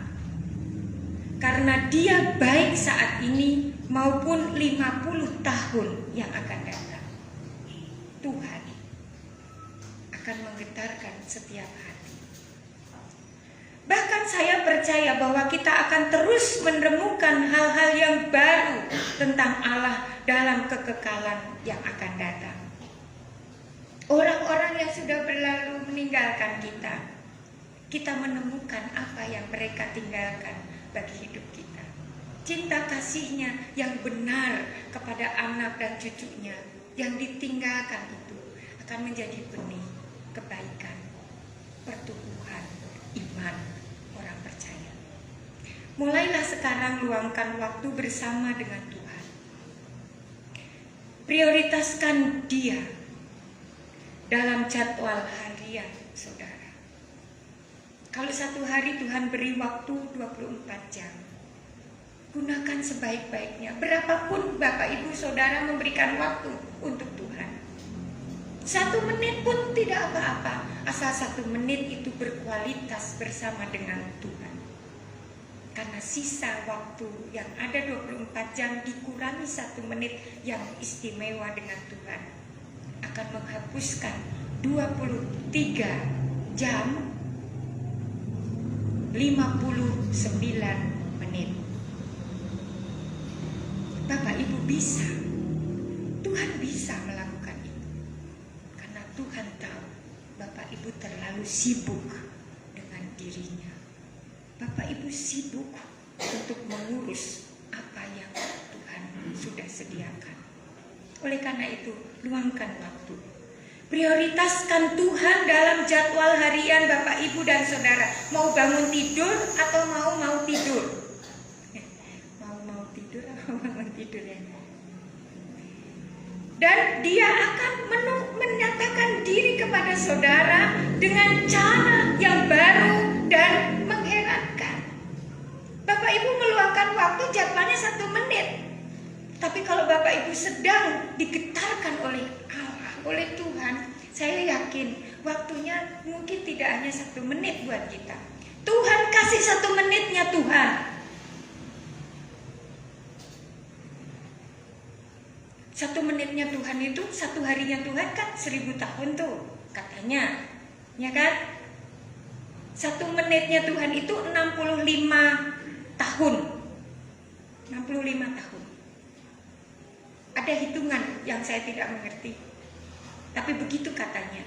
Speaker 2: karena Dia baik saat ini maupun 50 tahun yang akan datang. Tuhan akan menggetarkan setiap hati. Bahkan saya percaya bahwa kita akan terus menemukan hal-hal yang baru tentang Allah dalam kekekalan yang akan datang. Orang-orang yang sudah berlalu meninggalkan kita, kita menemukan apa yang mereka tinggalkan bagi hidup kita. Cinta kasihnya yang benar kepada anak dan cucunya yang ditinggalkan itu akan menjadi benih kebaikan, pertumbuhan iman orang percaya. Mulailah sekarang luangkan waktu bersama dengan Tuhan. Prioritaskan Dia dalam jadwal harian saudara. Kalau satu hari Tuhan beri waktu 24 jam, gunakan sebaik-baiknya. Berapapun Bapak Ibu Saudara memberikan waktu untuk Tuhan. 1 menit pun tidak apa-apa, asal 1 menit itu berkualitas bersama dengan Tuhan. Karena sisa waktu yang ada 24 jam dikurangi 1 menit yang istimewa dengan Tuhan akan menghapuskan 23 jam 59 menit. Bapak Ibu bisa, Tuhan bisa melakukan itu. Karena Tuhan tahu Bapak Ibu terlalu sibuk dengan dirinya. Bapak Ibu sibuk untuk mengurus apa yang Tuhan sudah sediakan. Oleh karena itu, luangkan waktu. Prioritaskan Tuhan dalam jadwal harian Bapak Ibu dan Saudara. Mau bangun tidur atau mau tidur? Mau tidur atau bangun tidur ya? Dan Dia akan menyatakan diri kepada saudara dengan cara yang baru dan mengherankan. Bapak Ibu meluangkan waktu jadwalnya 1 menit. Tapi kalau Bapak Ibu sedang digetarkan oleh Allah, oleh Tuhan, saya yakin waktunya mungkin tidak hanya 1 menit buat kita. Tuhan kasih 1 menitnya Tuhan. 1 menitnya Tuhan itu, 1 harinya Tuhan kan 1000 tahun tuh katanya, ya kan? 1 menitnya Tuhan itu 65 tahun. 65 tahun. Ada hitungan yang saya tidak mengerti, tapi begitu katanya.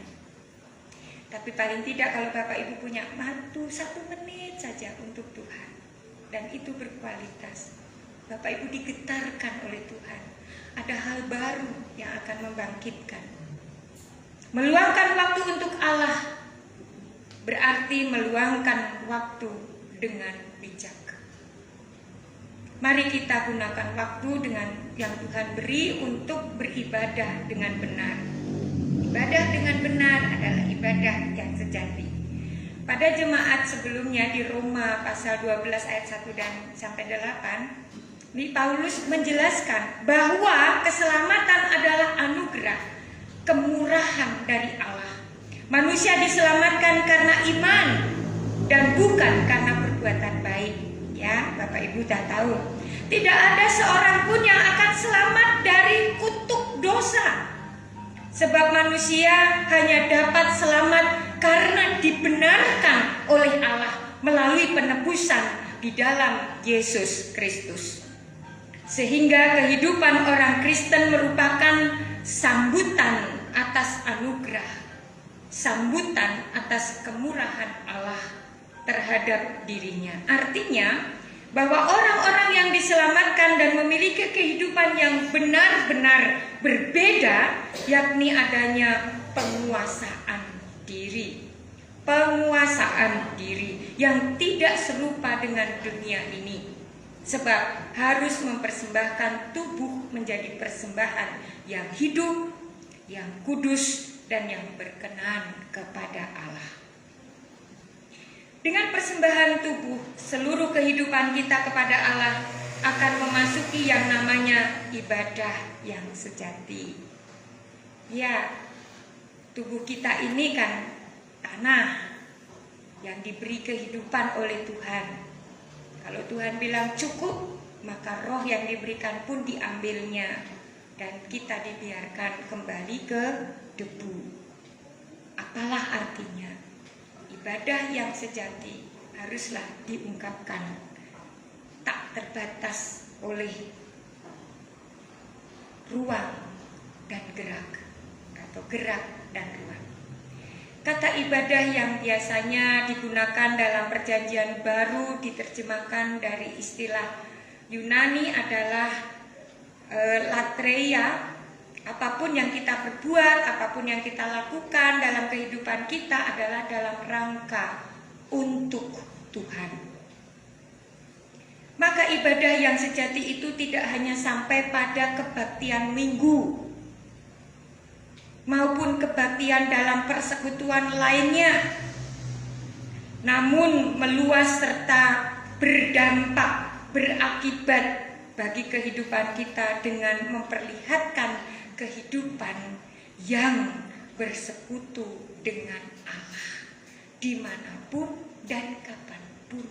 Speaker 2: Tapi paling tidak kalau Bapak Ibu punya waktu 1 menit saja untuk Tuhan, dan itu berkualitas, Bapak Ibu digetarkan oleh Tuhan. Ada hal baru yang akan membangkitkan. Meluangkan waktu untuk Allah berarti meluangkan waktu dengan bijak. Mari kita gunakan waktu dengan yang Tuhan beri untuk beribadah dengan benar. Ibadah dengan benar adalah ibadah yang sejati. Pada jemaat sebelumnya di Roma pasal 12 ayat 1 dan sampai 8, ini Paulus menjelaskan bahwa keselamatan adalah anugerah, kemurahan dari Allah. Manusia diselamatkan karena iman dan bukan karena perbuatan baik. Ya, Bapak Ibu dah tahu. Tidak ada seorang pun yang akan selamat dari kutuk dosa. Sebab manusia hanya dapat selamat karena dibenarkan oleh Allah melalui penebusan di dalam Yesus Kristus. Sehingga kehidupan orang Kristen merupakan sambutan atas anugerah, sambutan atas kemurahan Allah terhadap dirinya. Artinya bahwa orang-orang yang diselamatkan dan memiliki kehidupan yang benar-benar berbeda, yakni adanya penguasaan diri. Penguasaan diri yang tidak serupa dengan dunia ini. Sebab harus mempersembahkan tubuh menjadi persembahan yang hidup, yang kudus, dan yang berkenan kepada Allah. Dengan persembahan tubuh, seluruh kehidupan kita kepada Allah akan memasuki yang namanya ibadah yang sejati. Ya, tubuh kita ini kan tanah yang diberi kehidupan oleh Tuhan. Kalau Tuhan bilang cukup, maka roh yang diberikan pun diambilnya dan kita dibiarkan kembali ke debu. Apalah artinya? Ibadah yang sejati haruslah diungkapkan, tak terbatas oleh ruang dan gerak, atau gerak dan ruang. Kata ibadah yang biasanya digunakan dalam perjanjian baru diterjemahkan dari istilah Yunani adalah latreia. Apapun yang kita perbuat, apapun yang kita lakukan dalam kehidupan kita adalah dalam rangka untuk Tuhan. Maka ibadah yang sejati itu tidak hanya sampai pada kebaktian minggu, maupun kebaktian dalam persekutuan lainnya, namun meluas serta berdampak, berakibat bagi kehidupan kita dengan memperlihatkan kehidupan yang bersekutu dengan Allah dimanapun dan kapanpun.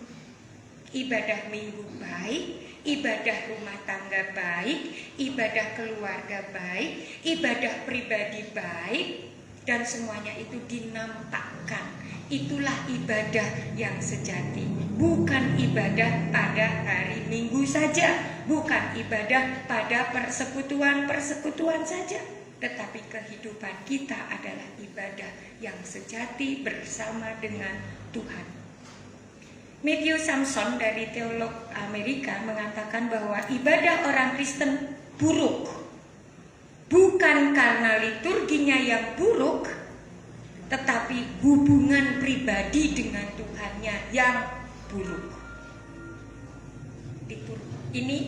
Speaker 2: Ibadah minggu baik, ibadah rumah tangga baik, ibadah keluarga baik, ibadah pribadi baik, dan semuanya itu dinampakkan. Itulah ibadah yang sejati. Bukan ibadah pada hari Minggu saja, bukan ibadah pada persekutuan-persekutuan saja, tetapi kehidupan kita adalah ibadah yang sejati bersama dengan Tuhan. Matthew Samson dari teolog Amerika mengatakan bahwa ibadah orang Kristen buruk bukan karena liturginya yang buruk, tetapi hubungan pribadi dengan Tuhannya yang buruk. Ini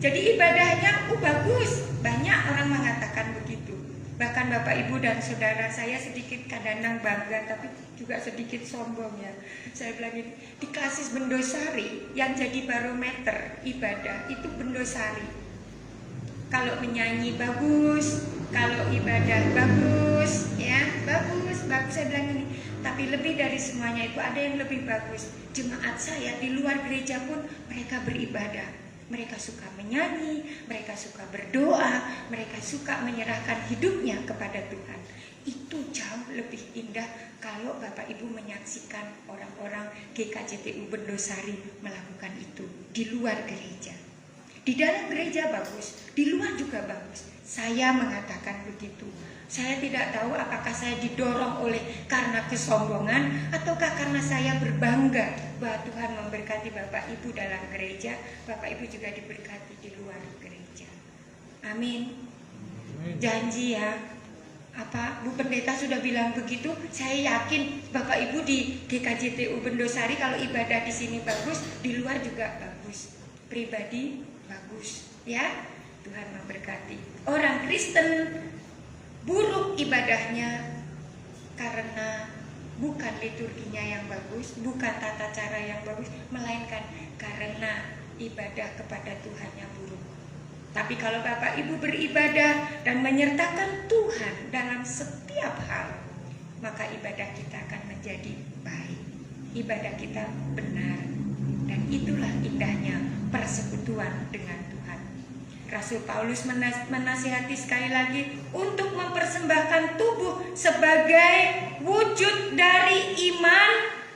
Speaker 2: jadi ibadahnya bagus, banyak orang mengatakan begitu. Bahkan Bapak Ibu dan saudara saya sedikit kadang-kadang bangga, tapi juga sedikit sombong ya. Saya bilang ini, di Klasis Bendosari yang jadi barometer ibadah itu Bendosari. Kalau menyanyi bagus, kalau ibadah bagus, ya bagus. Saya bilang ini. Tapi lebih dari semuanya itu ada yang lebih bagus. Jemaat saya di luar gereja pun mereka beribadah. Mereka suka menyanyi, mereka suka berdoa, mereka suka menyerahkan hidupnya kepada Tuhan. Itu jauh lebih indah kalau Bapak Ibu menyaksikan orang-orang GKJTU Bendosari melakukan itu di luar gereja. Di dalam gereja bagus, di luar juga bagus. Saya mengatakan begitu. Saya tidak tahu apakah saya didorong oleh karena kesombongan ataukah karena saya berbangga bahwa Tuhan memberkati Bapak Ibu dalam gereja, Bapak Ibu juga diberkati di luar gereja. Amin. Janji ya. Apa Bu Pendeta sudah bilang begitu? Saya yakin Bapak Ibu di GKJTU Bendosari kalau ibadah di sini bagus, di luar juga bagus. Pribadi bagus, ya. Tuhan memberkati. Orang Kristen buruk ibadahnya karena bukan liturginya yang bagus, bukan tata cara yang bagus, melainkan karena ibadah kepada Tuhan yang buruk. Tapi kalau Bapak Ibu beribadah dan menyertakan Tuhan dalam setiap hal, maka ibadah kita akan menjadi baik. Ibadah kita benar. Dan itulah indahnya persekutuan dengan Tuhan. Rasul Paulus menasihati sekali lagi untuk mempersembahkan tubuh sebagai wujud dari iman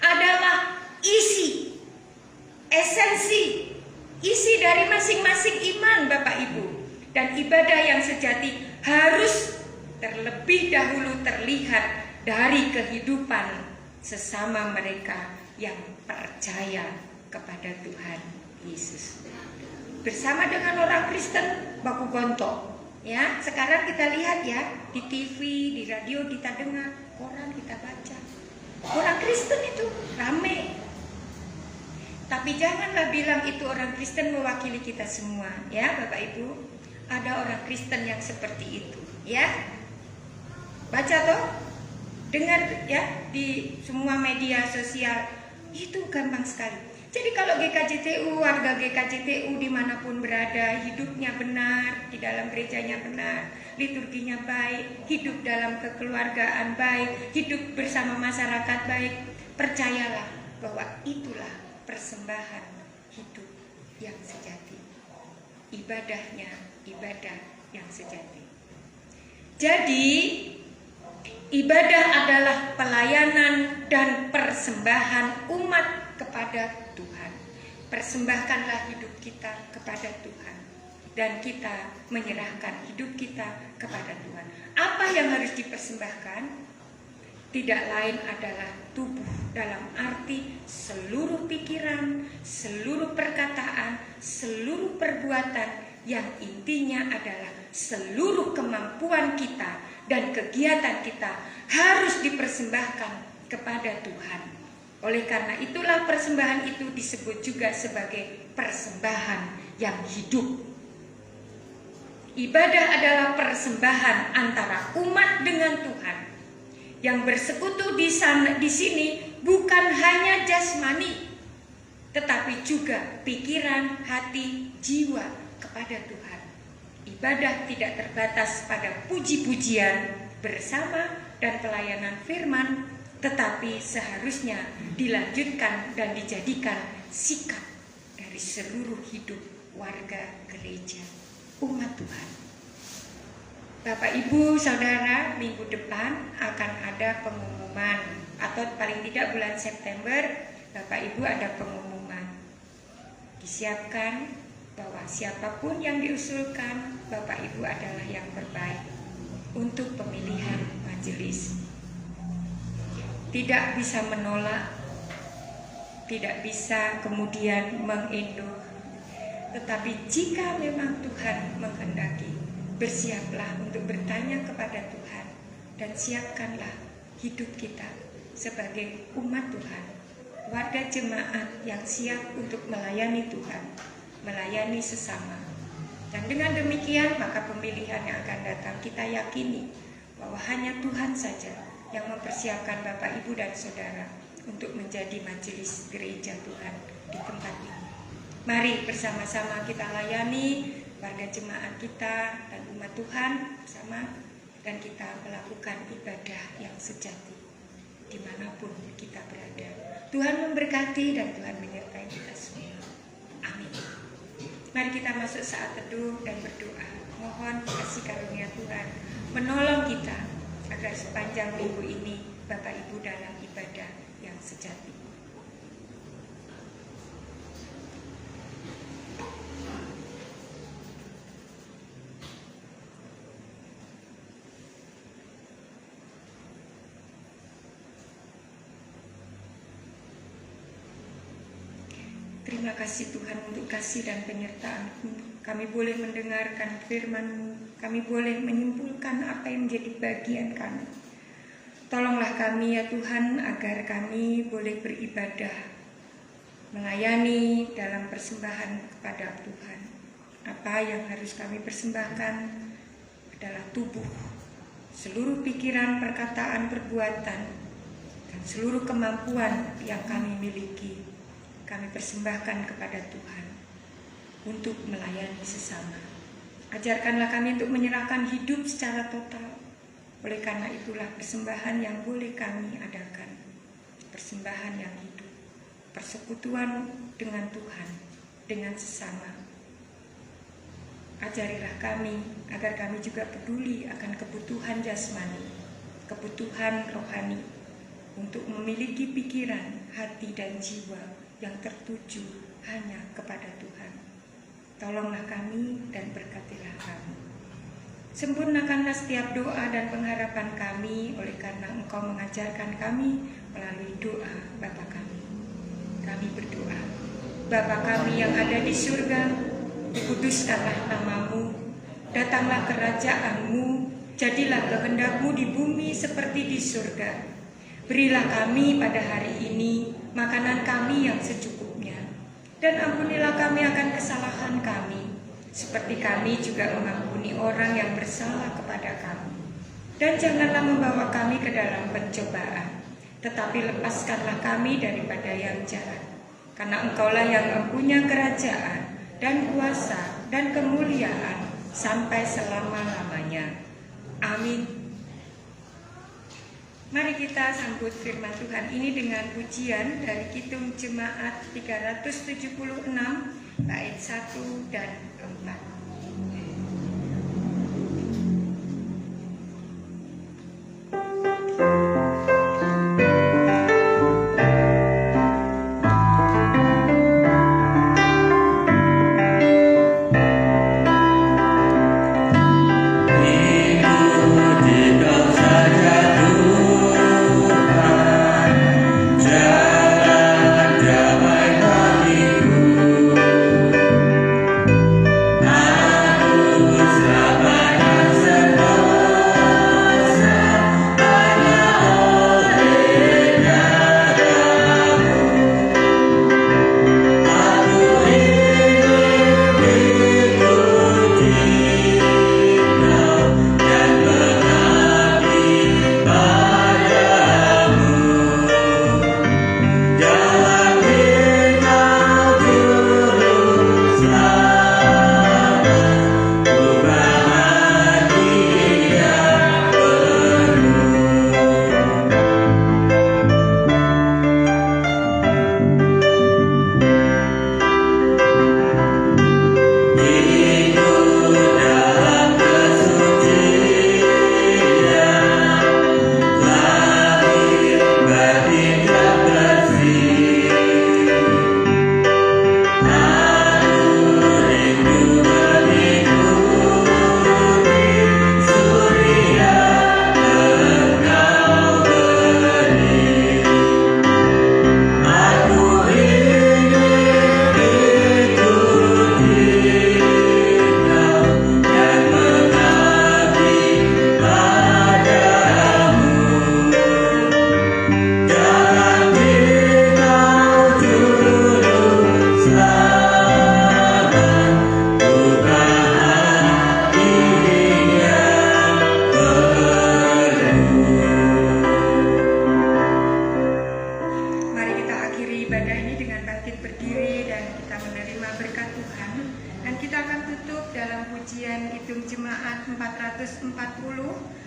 Speaker 2: adalah isi, esensi, isi dari masing-masing iman Bapak Ibu. Dan ibadah yang sejati harus terlebih dahulu terlihat dari kehidupan sesama mereka yang percaya kepada Tuhan Yesus. Bersama dengan orang Kristen baku gontok, ya. Sekarang kita lihat ya di TV, di radio kita dengar, koran kita baca. Orang Kristen itu rame. Tapi janganlah bilang itu orang Kristen mewakili kita semua, ya Bapak Ibu. Ada orang Kristen yang seperti itu, ya. Baca toh, dengar ya di semua media sosial, itu gampang sekali. Jadi kalau GKJTU, warga GKJTU dimanapun berada, hidupnya benar, di dalam gerejanya benar, liturginya baik, hidup dalam kekeluargaan baik, hidup bersama masyarakat baik, percayalah bahwa itulah persembahan
Speaker 3: hidup yang sejati. Ibadahnya ibadah yang sejati. Jadi ibadah adalah pelayanan dan persembahan umat kepada Tuhan. Persembahkanlah hidup kita kepada Tuhan, dan kita menyerahkan hidup kita kepada Tuhan. Apa yang harus dipersembahkan? Tidak lain adalah tubuh, dalam arti seluruh pikiran, seluruh perkataan, seluruh perbuatan, yang intinya adalah seluruh kemampuan kita dan kegiatan kita harus dipersembahkan kepada Tuhan. Oleh karena itulah persembahan itu disebut juga sebagai persembahan yang hidup. Ibadah adalah persembahan antara umat dengan Tuhan. Yang bersekutu di sini bukan hanya jasmani, tetapi juga pikiran, hati, jiwa kepada Tuhan. Ibadah tidak terbatas pada puji-pujian bersama dan pelayanan firman, tetapi seharusnya dilanjutkan dan dijadikan sikap dari seluruh hidup warga gereja, umat Tuhan. Bapak, Ibu, Saudara, minggu depan akan ada pengumuman, atau paling tidak bulan September, Bapak Ibu ada pengumuman. Disiapkan bahwa siapapun yang diusulkan, Bapak Ibu adalah yang terbaik untuk pemilihan majelis. Tidak bisa menolak, tidak bisa kemudian mengendur. Tetapi jika memang Tuhan menghendaki, bersiaplah untuk bertanya kepada Tuhan, dan siapkanlah hidup kita sebagai umat Tuhan, warga jemaat yang siap untuk melayani Tuhan, melayani sesama. Dan dengan demikian maka pemilihan yang akan datang kita yakini bahwa hanya Tuhan saja yang mempersiapkan Bapak, Ibu, dan Saudara untuk menjadi majelis gereja Tuhan di tempat ini. Mari bersama-sama kita layani warga jemaat kita dan umat Tuhan bersama, dan kita melakukan ibadah yang sejati dimanapun kita berada. Tuhan memberkati dan Tuhan menyertai kita semua. Amin. Mari kita masuk saat teduh dan berdoa. Mohon kasih karunia Tuhan menolong kita agar sepanjang minggu ini Bapak Ibu dalam ibadah yang sejati. Terima kasih Tuhan untuk kasih dan penyertaan-Mu. Kami boleh mendengarkan firman-Mu, kami boleh menyimpulkan apa yang menjadi bagian kami. Tolonglah kami ya Tuhan, agar kami boleh beribadah, melayani dalam persembahan kepada Tuhan. Apa yang harus kami persembahkan adalah tubuh, seluruh pikiran, perkataan, perbuatan, dan seluruh kemampuan yang kami miliki. Kami persembahkan kepada Tuhan untuk melayani sesama. Ajarkanlah kami untuk menyerahkan hidup secara total. Oleh karena itulah persembahan yang boleh kami adakan, persembahan yang hidup, persekutuan dengan Tuhan, dengan sesama. Ajarilah kami agar kami juga peduli akan kebutuhan jasmani, kebutuhan rohani, untuk memiliki pikiran, hati, dan jiwa yang tertuju hanya kepada Tuhan. Tolonglah kami dan berkatilah kami. Sempurnakanlah setiap doa dan pengharapan kami, oleh karena Engkau mengajarkan kami melalui doa Bapa kami. Kami berdoa, Bapa kami yang ada di surga, dikuduskanlah nama-Mu, datanglah kerajaan-Mu, jadilah kehendak-Mu di bumi seperti di surga. Berilah kami pada hari ini makanan kami yang secukupnya, dan ampunilah kami akan kesalahan kami, seperti kami juga mengampuni orang yang bersalah kepada kami. Dan janganlah membawa kami ke dalam pencobaan, tetapi lepaskanlah kami daripada yang jahat. Karena Engkaulah yang mempunyai kerajaan dan kuasa dan kemuliaan sampai selama-lamanya. Amin.
Speaker 2: Mari kita sambut firman Tuhan ini dengan pujian dari Kidung Jemaat 376 bait 1 dan 4.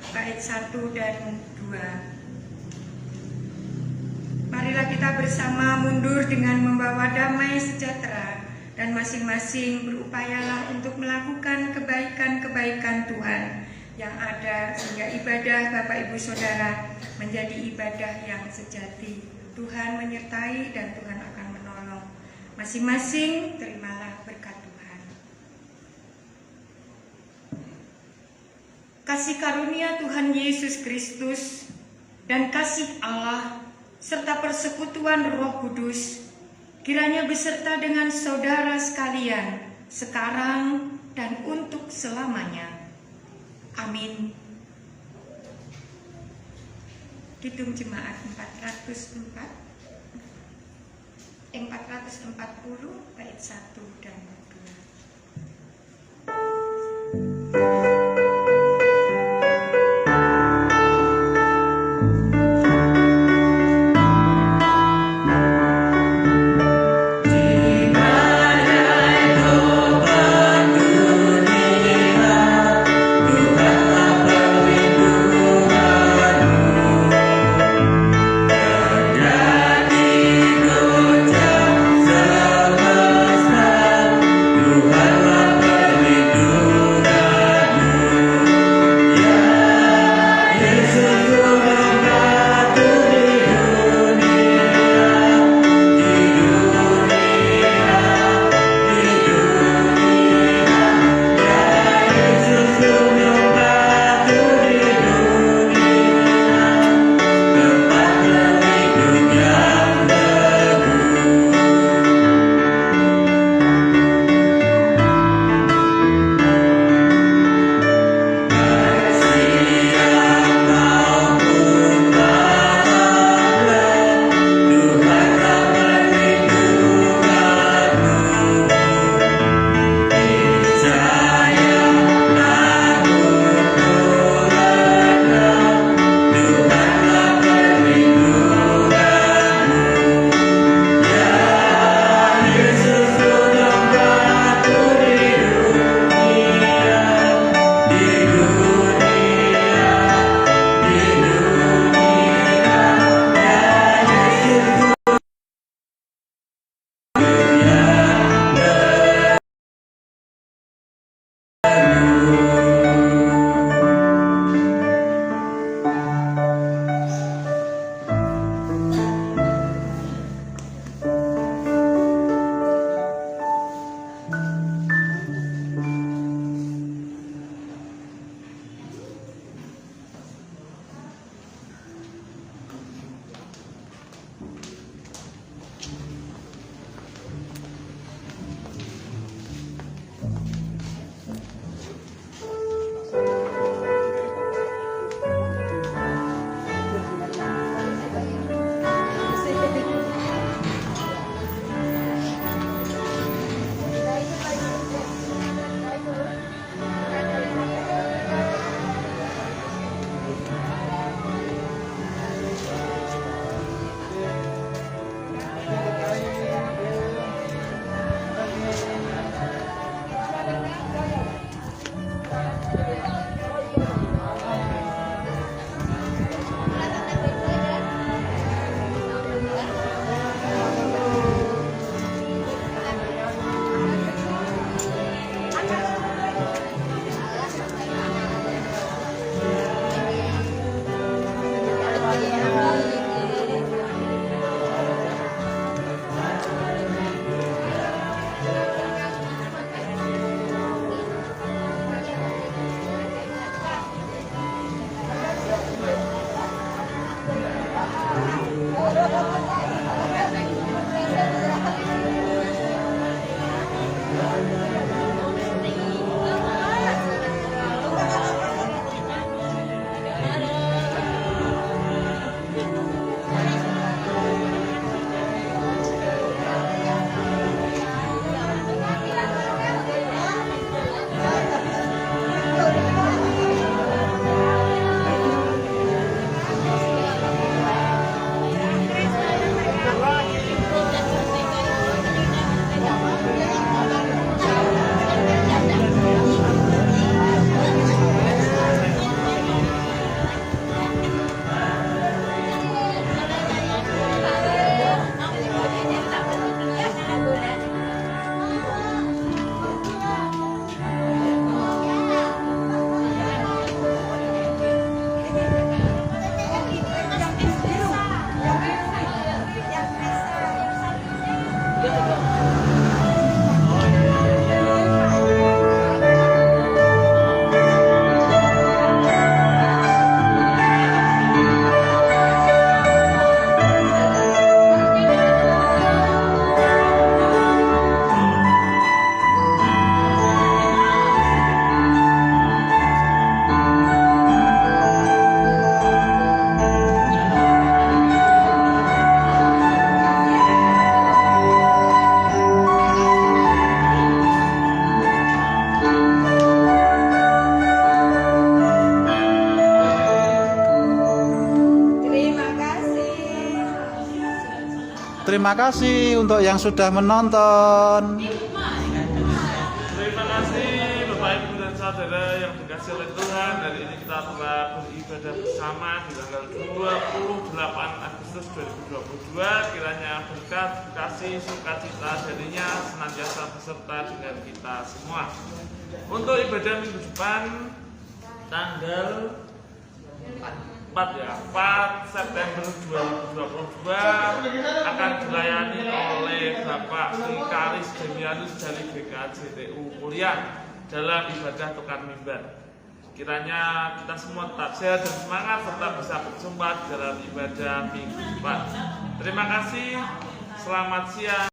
Speaker 2: bait 1 dan 2. Marilah kita bersama mundur dengan membawa damai sejahtera dan masing-masing berupayalah untuk melakukan kebaikan-kebaikan Tuhan yang ada sehingga ibadah Bapak Ibu Saudara menjadi ibadah yang sejati. Tuhan menyertai dan Tuhan akan menolong. Masing-masing terimalah berkat Tuhan. Kasih karunia Tuhan Yesus Kristus dan kasih Allah serta persekutuan Roh Kudus kiranya beserta dengan saudara sekalian sekarang dan untuk selamanya. Amin. Kidung Jemaat 440 bait 1 dan 2.
Speaker 4: Tuhanlah perlindungan Terima kasih untuk yang sudah menonton.
Speaker 5: Terima kasih Bapak Ibu dan Saudara yang dikasih oleh Tuhan. Hari ini kita telah beribadah bersama di tanggal 28 Agustus 2022. Kiranya berkat, kasih, sukacita darinya senantiasa beserta dengan kita semua. Untuk ibadah minggu depan tanggal 4 September 2022 akan dilayani oleh Bapak Vikaris Demianus dari GKJTU Kuliah dalam ibadah tukar mimbar. Kiranya kita semua tetap sehat dan semangat serta bisa berjumpa dalam ibadah minggu depan. Terima kasih, selamat siang,